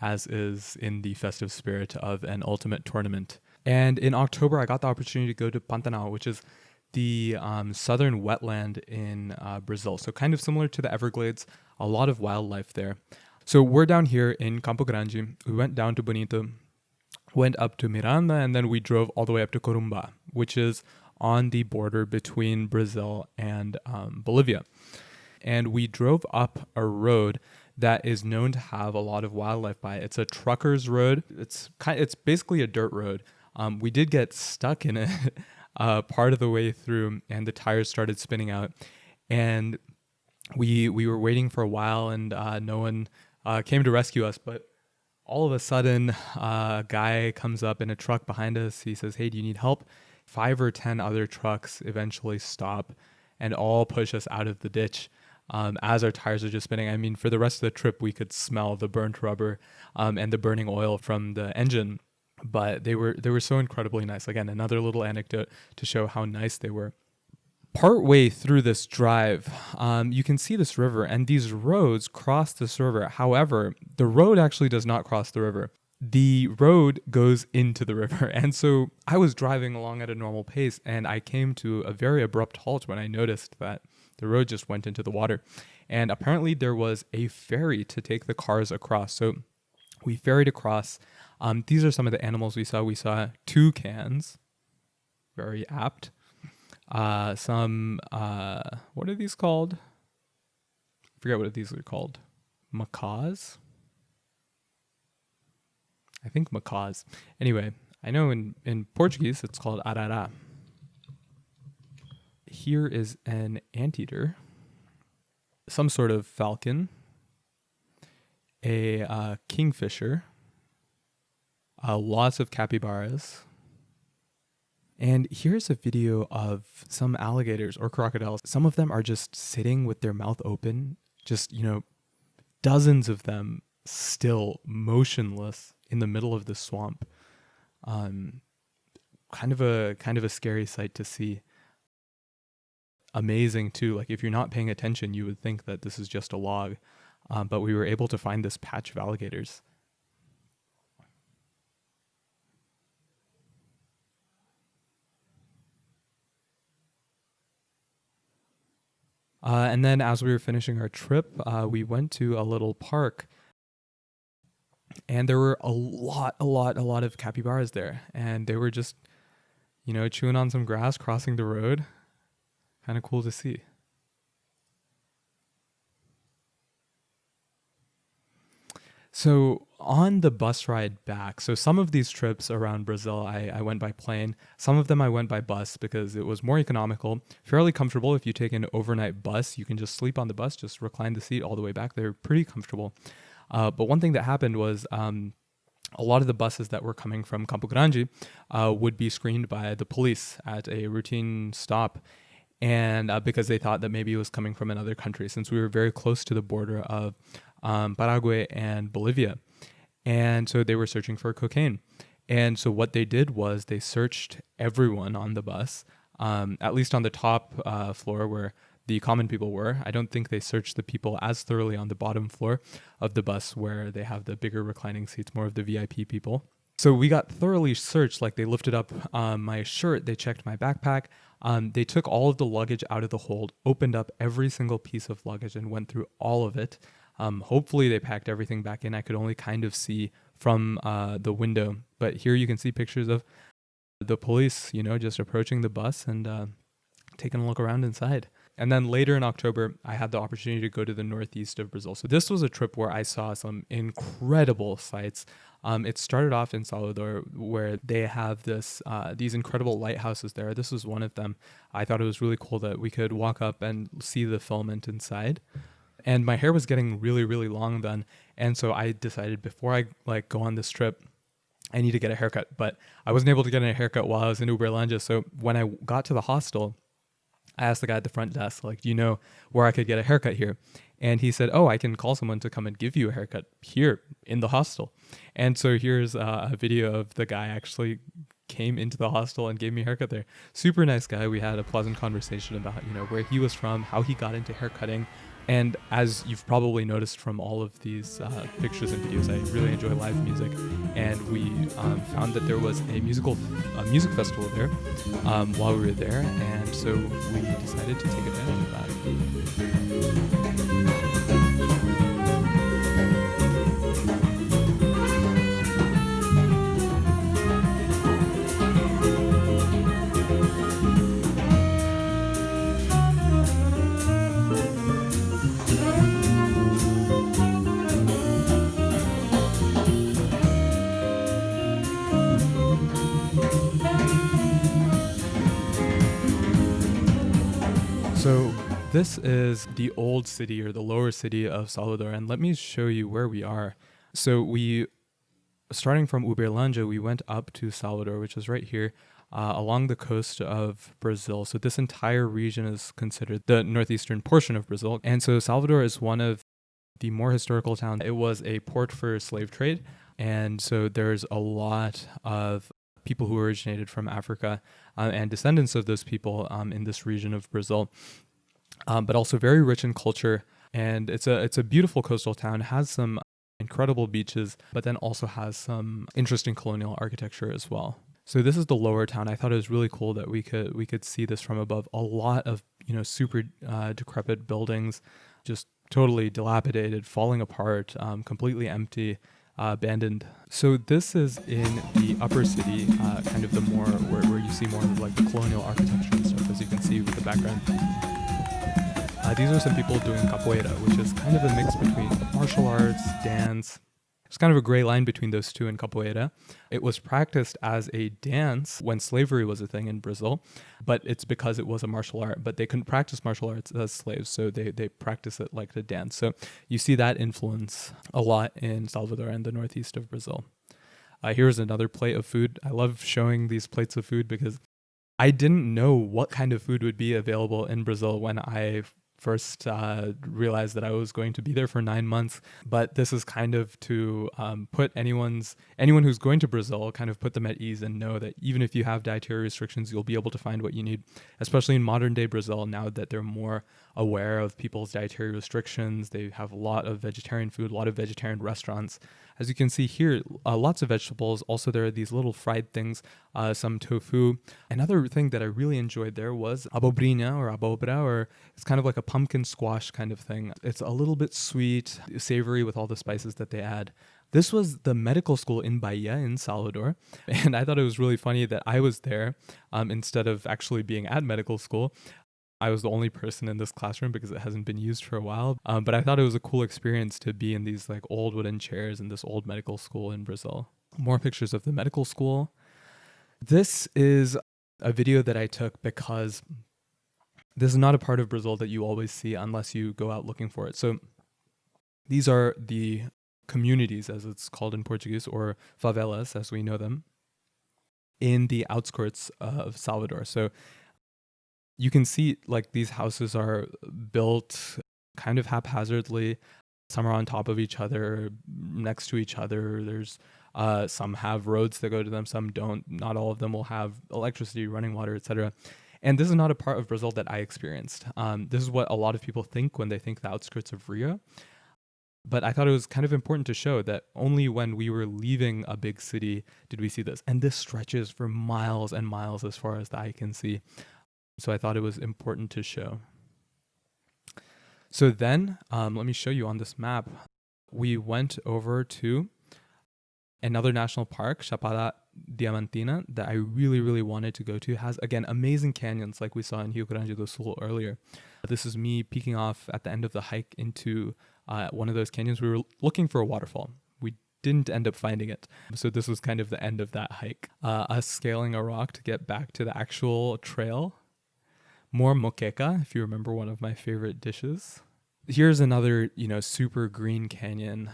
as is in the festive spirit of an ultimate tournament. And in October, I got the opportunity to go to Pantanal, which is the southern wetland in Brazil. So kind of similar to the Everglades, a lot of wildlife there. So we're down here in Campo Grande. We went down to Bonito, went up to Miranda, and then we drove all the way up to Corumbá, which is on the border between Brazil and Bolivia. And we drove up a road that is known to have a lot of wildlife by it. It's a trucker's road. It's basically a dirt road. We did get stuck in it part of the way through, and the tires started spinning out. And we were waiting for a while, and no one came to rescue us. But all of a sudden, a guy comes up in a truck behind us. He says, "Hey, do you need help?" 5 or 10 other trucks eventually stop and all push us out of the ditch as our tires are just spinning. I mean, for the rest of the trip, we could smell the burnt rubber and the burning oil from the engine, but they were so incredibly nice. Again, another little anecdote to show how nice they were. Partway through this drive, you can see this river, and these roads cross this river. However, the road actually does not cross the river. The road goes into the river. And so I was driving along at a normal pace, and I came to a very abrupt halt when I noticed that the road just went into the water. And apparently there was a ferry to take the cars across. So we ferried across. These are some of the animals we saw. We saw toucans, very apt. Some, what are these called? I forget what these are called. Macaws? I think macaws. Anyway, I know in Portuguese it's called arara. Here is an anteater, some sort of falcon, a kingfisher, lots of capybaras. And here's a video of some alligators or crocodiles. Some of them are just sitting with their mouth open, just, dozens of them still motionless in the middle of the swamp. Kind of a scary sight to see. Amazing too. Like, if you're not paying attention, you would think that this is just a log, but we were able to find this patch of alligators. And then as we were finishing our trip, we went to a little park, and there were a lot of capybaras there, and they were just, chewing on some grass, crossing the road. Kind of cool to see. So on the bus ride back, so some of these trips around Brazil, I went by plane. Some of them I went by bus because it was more economical, fairly comfortable. If you take an overnight bus, you can just sleep on the bus, just recline the seat all the way back. They're pretty comfortable. But one thing that happened was a lot of the buses that were coming from Campo Grande would be screened by the police at a routine stop, and because they thought that maybe it was coming from another country, since we were very close to the border of Paraguay and Bolivia. And so they were searching for cocaine. And so what they did was they searched everyone on the bus, at least on the top floor where the common people were. I don't think they searched the people as thoroughly on the bottom floor of the bus where they have the bigger reclining seats, more of the VIP people. So we got thoroughly searched. Like, they lifted up my shirt, they checked my backpack, they took all of the luggage out of the hold, opened up every single piece of luggage and went through all of it. Hopefully they packed everything back in. I could only kind of see from the window. But here you can see pictures of the police, just approaching the bus and taking a look around inside. And then later in October, I had the opportunity to go to the northeast of Brazil. So this was a trip where I saw some incredible sights. It started off in Salvador, where they have these incredible lighthouses there. This was one of them. I thought it was really cool that we could walk up and see the filament inside. And my hair was getting really, really long then. And so I decided before I go on this trip, I need to get a haircut. But I wasn't able to get a haircut while I was in Uberlândia. So when I got to the hostel, I asked the guy at the front desk, do you know where I could get a haircut here? And he said, I can call someone to come and give you a haircut here in the hostel. And so here's a video of the guy actually came into the hostel and gave me a haircut there. Super nice guy. We had a pleasant conversation about, where he was from, how he got into haircutting. And as you've probably noticed from all of these pictures and videos, I really enjoy live music. And we found that there was a music festival there while we were there. And so we decided to take advantage of that. So this is the old city or the lower city of Salvador, and let me show you where we are. So starting from Uberlândia, we went up to Salvador, which is right here along the coast of Brazil. So this entire region is considered the northeastern portion of Brazil. And so Salvador is one of the more historical towns. It was a port for slave trade. And so there's a lot of people who originated from Africa and descendants of those people in this region of Brazil, but also very rich in culture. And it's a beautiful coastal town. It has some incredible beaches, but then also has some interesting colonial architecture as well. So this is the lower town. I thought it was really cool that we could see this from above. A lot of super decrepit buildings, just totally dilapidated, falling apart, completely empty. Abandoned. So this is in the upper city, kind of the more where you see more of like the colonial architecture and stuff, as you can see with the background. These are some people doing capoeira, which is kind of a mix between martial arts, dance. It's kind of a gray line between those two in capoeira. It was practiced as a dance when slavery was a thing in Brazil, but it's because it was a martial art, but they couldn't practice martial arts as slaves, so they practice it like a dance. So you see that influence a lot in Salvador and the northeast of Brazil. Here's another plate of food. I love showing these plates of food because I didn't know what kind of food would be available in Brazil when I first realized that I was going to be there for 9 months. But this is kind of to put anyone who's going to Brazil, kind of put them at ease and know that even if you have dietary restrictions, you'll be able to find what you need, especially in modern day Brazil, now that they're more aware of people's dietary restrictions. They have a lot of vegetarian food, a lot of vegetarian restaurants. As you can see here, lots of vegetables. Also, there are these little fried things, some tofu. Another thing that I really enjoyed there was abobrinha or abobra, or it's kind of like a pumpkin squash kind of thing. It's a little bit sweet, savory with all the spices that they add. This was the medical school in Bahia in Salvador. And I thought it was really funny that I was there instead of actually being at medical school. I was the only person in this classroom because it hasn't been used for a while. But I thought it was a cool experience to be in these like old wooden chairs in this old medical school in Brazil. More pictures of the medical school. This is a video that I took because this is not a part of Brazil that you always see unless you go out looking for it. So these are the communities, as it's called in Portuguese, or favelas as we know them, in the outskirts of Salvador. So you can see like these houses are built kind of haphazardly. Some are on top of each other, next to each other. There's some have roads that go to them, some don't. Not all of them will have electricity, running water, etc. And this is not a part of Brazil that I experienced. This is what a lot of people think when they think the outskirts of Rio. But I thought it was kind of important to show that only when we were leaving a big city did we see this. And this stretches for miles and miles as far as the eye can see. So I thought it was important to show. So then, let me show you on this map. We went over to Another national park, Chapada Diamantina, that I really, really wanted to go to, has, again, amazing canyons like we saw in Rio Grande do Sul earlier. This is me peeking off at the end of the hike into one of those canyons. We were looking for a waterfall. We didn't end up finding it. So this was kind of the end of that hike. Us scaling a rock to get back to the actual trail. More moqueca, if you remember, one of my favorite dishes. Here's another, super green canyon.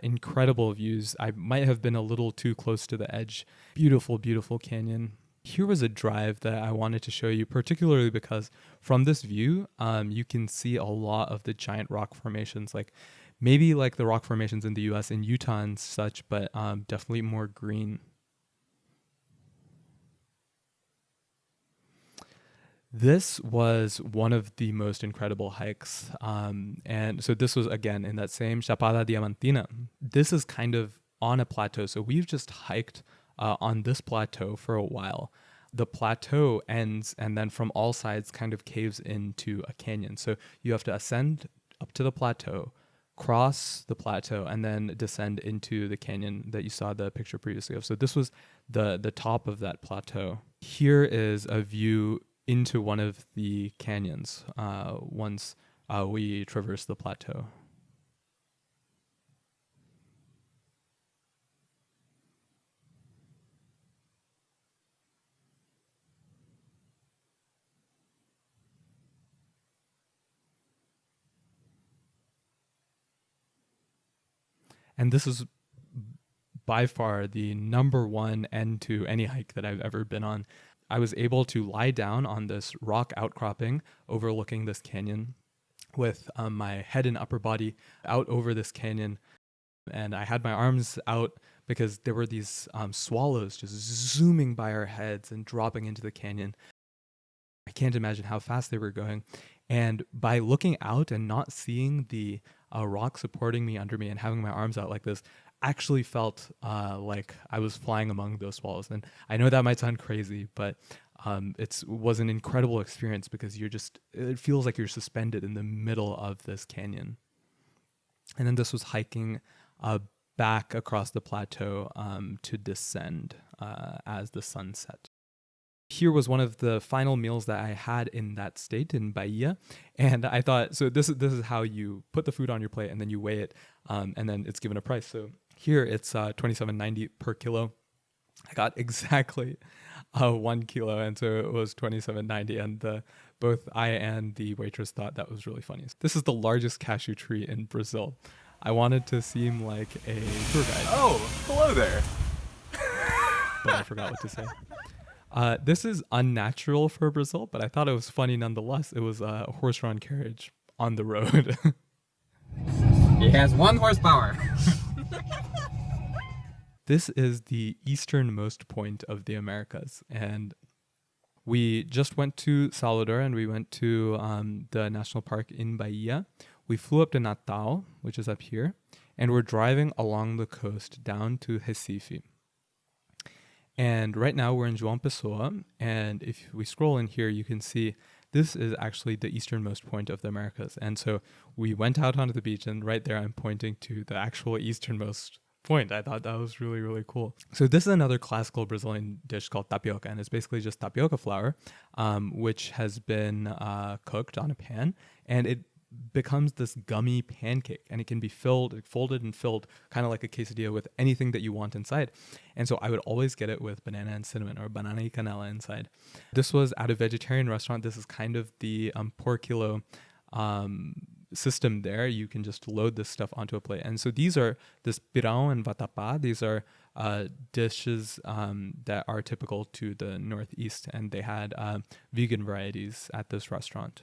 Incredible views. I might have been a little too close to the edge. Beautiful, beautiful canyon. Here was a drive that I wanted to show you, particularly because from this view, you can see a lot of the giant rock formations, maybe like the rock formations in the US, in Utah and such, but definitely more green. This was one of the most incredible hikes. And so this was, again, in that same Chapada Diamantina. This is kind of on a plateau. So we've just hiked on this plateau for a while. The plateau ends and then from all sides kind of caves into a canyon. So you have to ascend up to the plateau, cross the plateau, and then descend into the canyon that you saw the picture previously of. So this was the top of that plateau. Here is a view into one of the canyons once we traverse the plateau. And this is by far the number one end to any hike that I've ever been on. I was able to lie down on this rock outcropping overlooking this canyon with my head and upper body out over this canyon. And I had my arms out because there were these swallows just zooming by our heads and dropping into the canyon. I can't imagine how fast they were going. And by looking out and not seeing the rock supporting me under me and having my arms out like this, actually felt like I was flying among those swallows. And I know that might sound crazy, but it was an incredible experience because it feels like you're suspended in the middle of this canyon. And then this was hiking back across the plateau to descend as the sun set. Here was one of the final meals that I had in that state in Bahia. And I thought, so this is how you put the food on your plate and then you weigh it and then it's given a price. So here it's $27.90 per kilo. I got exactly 1 kilo, and so it was $27.90. And both I and the waitress thought that was really funny. This is the largest cashew tree in Brazil. I wanted to seem like a tour guide. Oh, hello there. But I forgot what to say. This is unnatural for Brazil, but I thought it was funny nonetheless. It was a horse-drawn carriage on the road. It has 1 horsepower. This is the easternmost point of the Americas, and we just went to Salvador and we went to the national park in Bahia. We flew up to Natal, which is up here, and we're driving along the coast down to Recife. And right now we're in João Pessoa, and if we scroll in here, you can see this is actually the easternmost point of the Americas. And so we went out onto the beach, and right there I'm pointing to the actual easternmost point. I thought that was really, really cool. So this is another classical Brazilian dish called tapioca, and it's basically just tapioca flour, which has been cooked on a pan, and it becomes this gummy pancake, and it can be folded and filled kind of like a quesadilla with anything that you want inside. And so I would always get it with banana and cinnamon, or banana y canela inside. This was at a vegetarian restaurant. This is kind of the por kilo system there. You can just load this stuff onto a plate. And so these are this pirão and vatapá. These are dishes that are typical to the Northeast, and they had vegan varieties at this restaurant.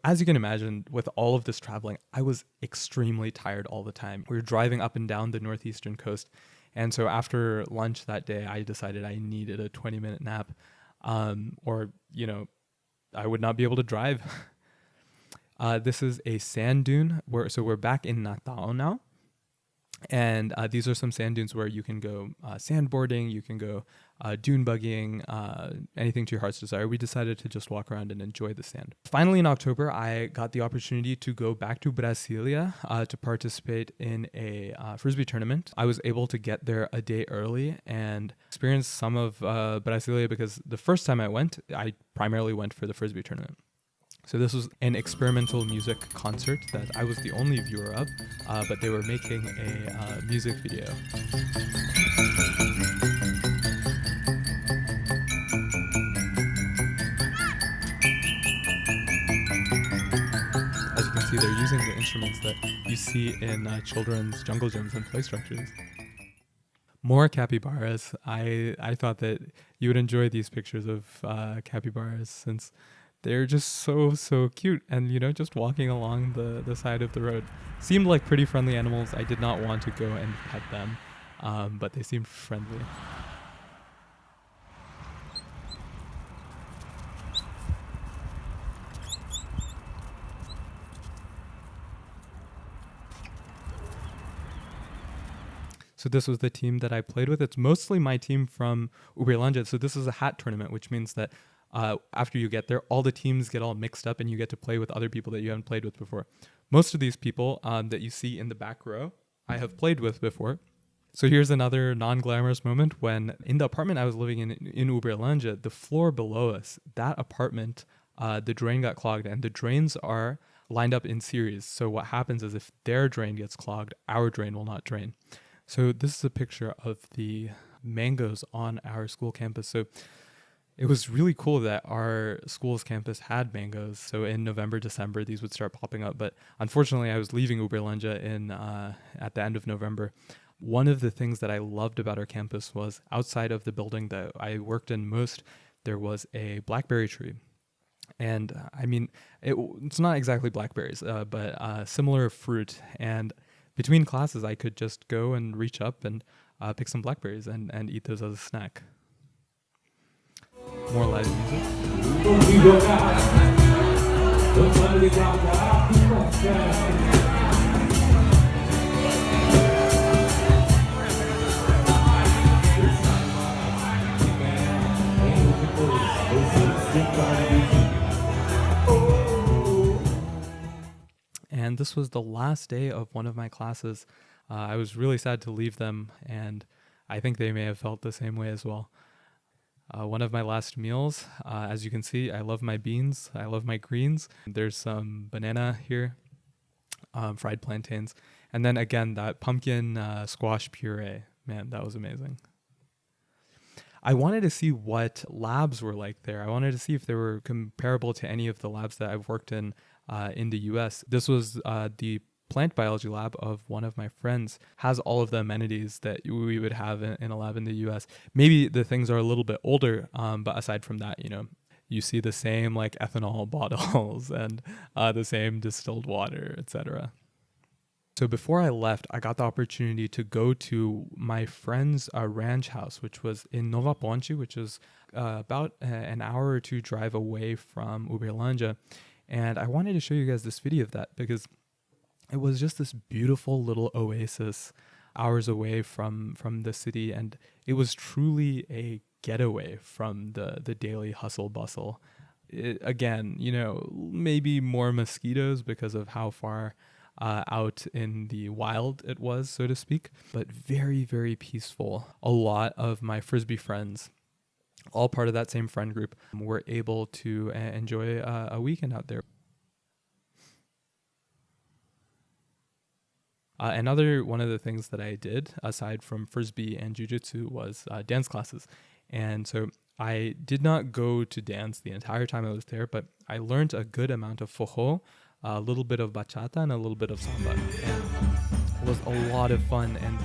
As you can imagine, with all of this traveling, I was extremely tired all the time. We were driving up and down the northeastern coast. And so after lunch that day, I decided I needed a 20-minute nap, or, I would not be able to drive. This is a sand dune. We're back in Natal now. And these are some sand dunes where you can go sandboarding, you can go dune buggying, anything to your heart's desire. We decided to just walk around and enjoy the sand. Finally, in October, I got the opportunity to go back to Brasília to participate in a Frisbee tournament. I was able to get there a day early and experience some of Brasília because the first time I went, I primarily went for the Frisbee tournament. So this was an experimental music concert that I was the only viewer of, but they were making a music video. As you can see, they're using the instruments that you see in children's jungle gyms and play structures. More capybaras. I thought that you would enjoy these pictures of capybaras since they're just so cute, and just walking along the side of the road seemed like pretty friendly animals. I did not want to go and pet them, but they seemed friendly. So this was the team that I played with. It's mostly my team from Uberlândia. So this is a hat tournament, which means that after you get there, all the teams get all mixed up and you get to play with other people that you haven't played with before. Most of these people that you see in the back row, I have played with before. So here's another non-glamorous moment when in the apartment I was living in Uberlândia, the floor below us, that apartment, the drain got clogged, and the drains are lined up in series. So what happens is if their drain gets clogged, our drain will not drain. So this is a picture of the mangoes on our school campus. So it was really cool that our school's campus had mangoes. So in November, December, these would start popping up. But unfortunately, I was leaving Uberlândia at the end of November. One of the things that I loved about our campus was outside of the building that I worked in most, there was a blackberry tree. And I mean, it's not exactly blackberries, but similar fruit. And between classes, I could just go and reach up and pick some blackberries and eat those as a snack. More live music. And this was the last day of one of my classes. I was really sad to leave them, and I think they may have felt the same way as well. One of my last meals, as you can see, I love my beans, I love my greens. There's some banana here, fried plantains, and then again, that pumpkin squash puree. Man, that was amazing. I wanted to see what labs were like there. I wanted to see if they were comparable to any of the labs that I've worked in the US. This was the plant biology lab of one of my friends. Has all of the amenities that we would have in a lab in the US. Maybe the things are a little bit older, but aside from that, you see the same like ethanol bottles and the same distilled water, etc. So before I left, I got the opportunity to go to my friend's ranch house, which was in Nova Ponte, which is about an hour or two drive away from Uberlândia. And I wanted to show you guys this video of that because it was just this beautiful little oasis hours away from the city. And it was truly a getaway from the daily hustle bustle. Again, maybe more mosquitoes because of how far out in the wild it was, so to speak, but very, very peaceful. A lot of my Frisbee friends, all part of that same friend group, were able to enjoy a weekend out there. Another one of the things that I did, aside from Frisbee and Jiu-Jitsu, was dance classes. And so I did not go to dance the entire time I was there, but I learned a good amount of forró, a little bit of bachata, and a little bit of samba. And it was a lot of fun. And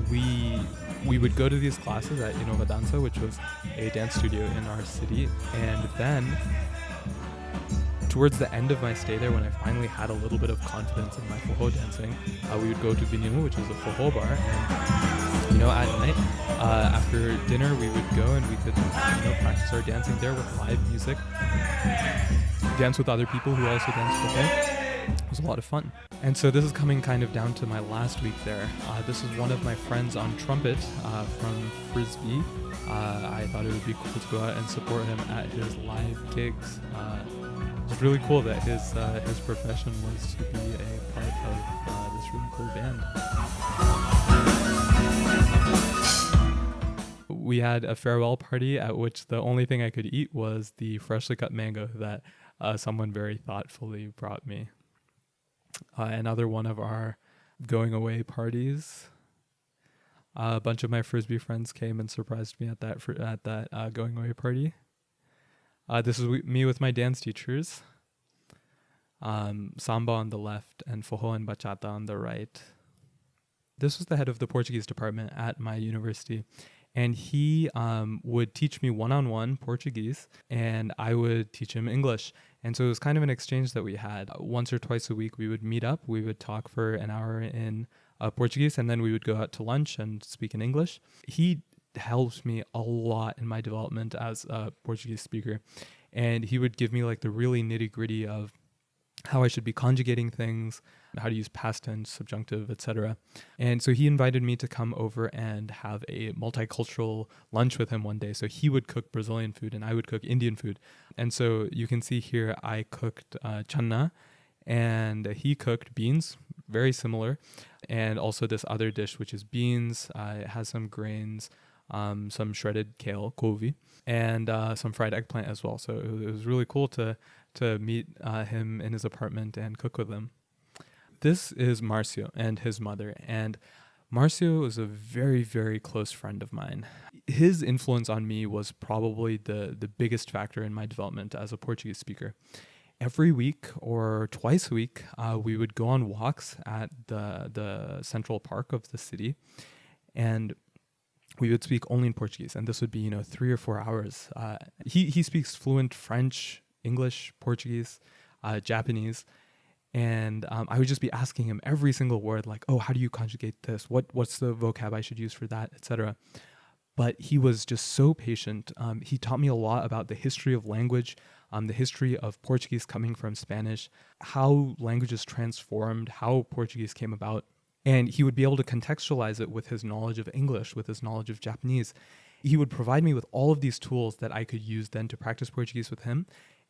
we would go to these classes at Innova Dança, which was a dance studio in our city. And then towards the end of my stay there, when I finally had a little bit of confidence in my forró dancing, we would go to Vinil, which is a forró bar. And, at night, after dinner, we would go and we could, practice our dancing there with live music. Dance with other people who also dance forró. It was a lot of fun. And so this is coming kind of down to my last week there. This is one of my friends on trumpet from Frisbee. I thought it would be cool to go out and support him at his live gigs. It's really cool that his profession was to be a part of this really cool band. We had a farewell party at which the only thing I could eat was the freshly cut mango that someone very thoughtfully brought me. Another one of our going away parties. A bunch of my Frisbee friends came and surprised me at that going away party. This is me with my dance teachers. Samba on the left and Forró and Bachata on the right. This was the head of the Portuguese department at my university. And he would teach me one-on-one Portuguese, and I would teach him English. And so it was kind of an exchange that we had. Once or twice a week, we would meet up. We would talk for an hour in Portuguese, and then we would go out to lunch and speak in English. He helped me a lot in my development as a Portuguese speaker. And he would give me like the really nitty-gritty of how I should be conjugating things, how to use past tense, subjunctive, etc. And so he invited me to come over and have a multicultural lunch with him one day. So he would cook Brazilian food and I would cook Indian food. And so you can see here I cooked chana and he cooked beans, very similar. And also this other dish, which is beans. It has some grains, some shredded kale, couve, and some fried eggplant as well. So it was really cool to meet him in his apartment and cook with him. This is Marcio and his mother, and Marcio is a very, very close friend of mine. His influence on me was probably the biggest factor in my development as a Portuguese speaker. Every week or twice a week, we would go on walks at the central park of the city, and we would speak only in Portuguese, and this would be 3 or 4 hours. He speaks fluent French, English, Portuguese, Japanese, and I would just be asking him every single word, like, oh, how do you conjugate this? What's the vocab I should use for that, etc. But he was just so patient. He taught me a lot about the history of language, the history of Portuguese coming from Spanish, how languages transformed, how Portuguese came about. And he would be able to contextualize it with his knowledge of English, with his knowledge of Japanese. He would provide me with all of these tools that I could use then to practice Portuguese with him.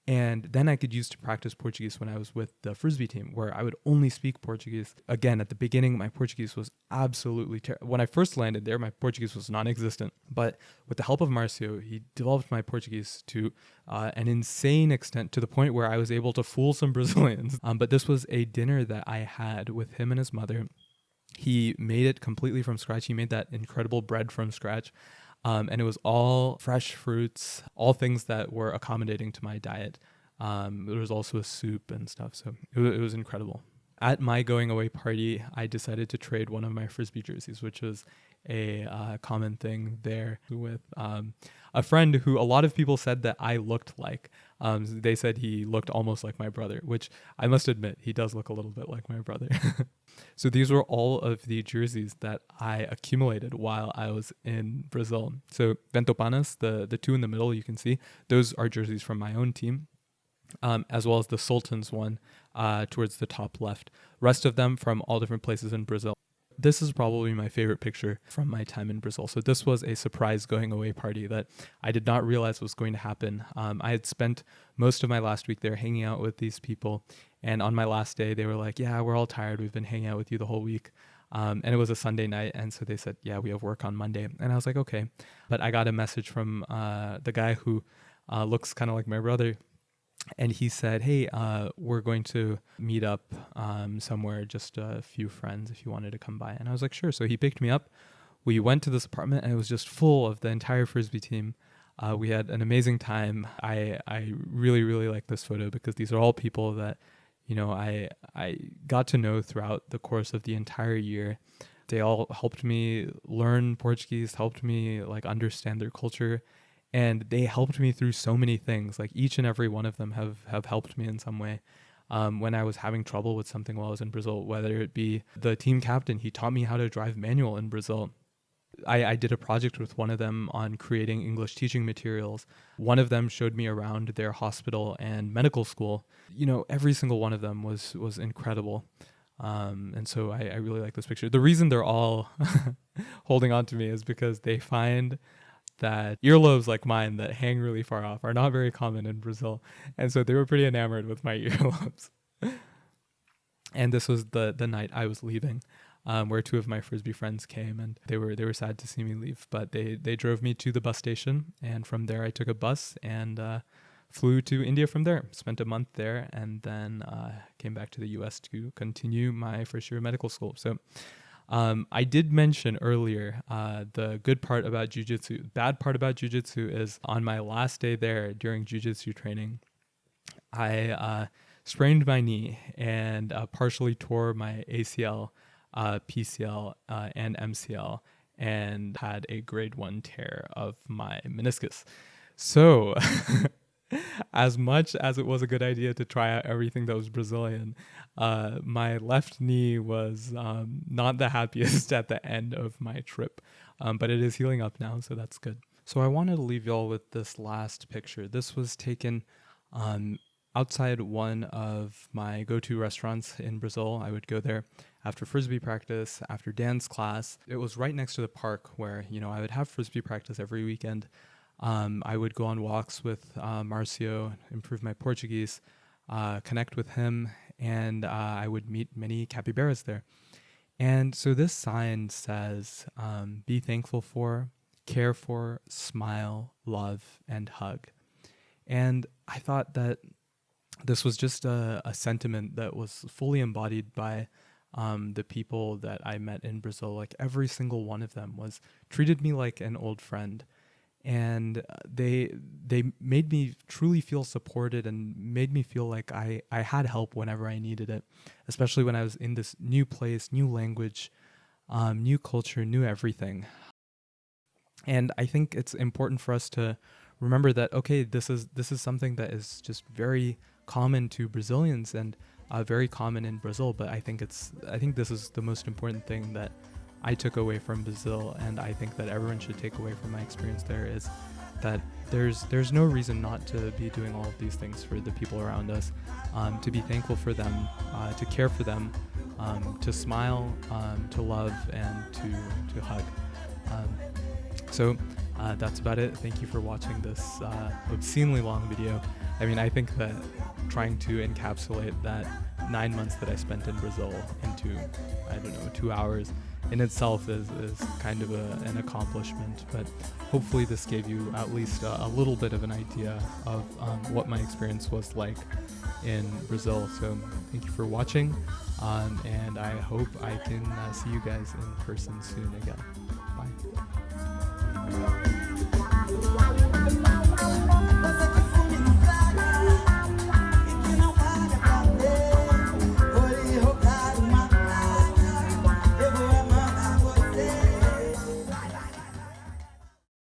And then I could use to practice Portuguese when I was with the Frisbee team, where I would only speak Portuguese. Again, at the beginning, my Portuguese was absolutely terrible. When I first landed there, my Portuguese was non-existent. But with the help of Marcio, he developed my Portuguese to an insane extent, to the point where I was able to fool some Brazilians. But this was a dinner that I had with him and his mother. He made it completely from scratch. He made that incredible bread from scratch. And it was all fresh fruits, all things that were accommodating to my diet. There was also a soup and stuff. So it was incredible. At my going away party, I decided to trade one of my Frisbee jerseys, which was a common thing there, with a friend who a lot of people said that I looked like. They said he looked almost like my brother, which I must admit, he does look a little bit like my brother. So these were all of the jerseys that I accumulated while I was in Brazil. So Ventopanas, the two in the middle, you can see, those are jerseys from my own team, as well as the Sultans one towards the top left. Rest of them from all different places in Brazil. This is probably my favorite picture from my time in Brazil. So this was a surprise going away party that I did not realize was going to happen. I had spent most of my last week there hanging out with these people. And on my last day, they were like, yeah, we're all tired. We've been hanging out with you the whole week. And it was a Sunday night. And so they said, yeah, we have work on Monday. And I was like, okay. But I got a message from the guy who looks kind of like my brother. And he said, hey, we're going to meet up somewhere, just a few friends, if you wanted to come by. And I was like, sure. So he picked me up. We went to this apartment, and it was just full of the entire Frisbee team. We had an amazing time. I really, really like this photo because these are all people that, I got to know throughout the course of the entire year. They all helped me learn Portuguese, helped me understand their culture. And they helped me through so many things. Like each and every one of them have helped me in some way. When I was having trouble with something while I was in Brazil, whether it be the team captain, he taught me how to drive manual in Brazil. I did a project with one of them on creating English teaching materials. One of them showed me around their hospital and medical school. Every single one of them was incredible. And so I really like this picture. The reason they're all holding on to me is because they find that earlobes like mine that hang really far off are not very common in Brazil. And so they were pretty enamored with my earlobes. And this was the night I was leaving, where two of my Frisbee friends came, and they were sad to see me leave. But they drove me to the bus station, and from there I took a bus and flew to India from there. Spent a month there, and then came back to the U.S. to continue my first year of medical school. So I did mention earlier the good part about jiu-jitsu. Bad part about jiu-jitsu is on my last day there during jiu-jitsu training, I sprained my knee and partially tore my ACL, PCL, and MCL, and had a grade 1 tear of my meniscus. So as much as it was a good idea to try out everything that was Brazilian, my left knee was not the happiest at the end of my trip, but it is healing up now, so that's good. So I wanted to leave y'all with this last picture. This was taken outside one of my go-to restaurants in Brazil. I would go there after Frisbee practice, after dance class. It was right next to the park where, I would have Frisbee practice every weekend. I would go on walks with Marcio, improve my Portuguese, connect with him, and I would meet many capybaras there. And so this sign says, be thankful for, care for, smile, love, and hug. And I thought that this was just a sentiment that was fully embodied by the people that I met in Brazil. Like every single one of them treated me like an old friend. And they made me truly feel supported and made me feel like I had help whenever I needed it, especially when I was in this new place, new language, new culture, new everything. And I think it's important for us to remember that, okay, this is something that is just very common to Brazilians and very common in Brazil. But I think this is the most important thing that I took away from Brazil, and I think that everyone should take away from my experience there, is that there's no reason not to be doing all of these things for the people around us, to be thankful for them, to care for them, to smile, to love, and to hug. So that's about it. Thank you for watching this obscenely long video. I mean, I think that trying to encapsulate that 9 months that I spent in Brazil into, 2 hours in itself is kind of an accomplishment, but hopefully this gave you at least a little bit of an idea of what my experience was like in Brazil. So thank you for watching, and I hope I can see you guys in person soon again. Bye.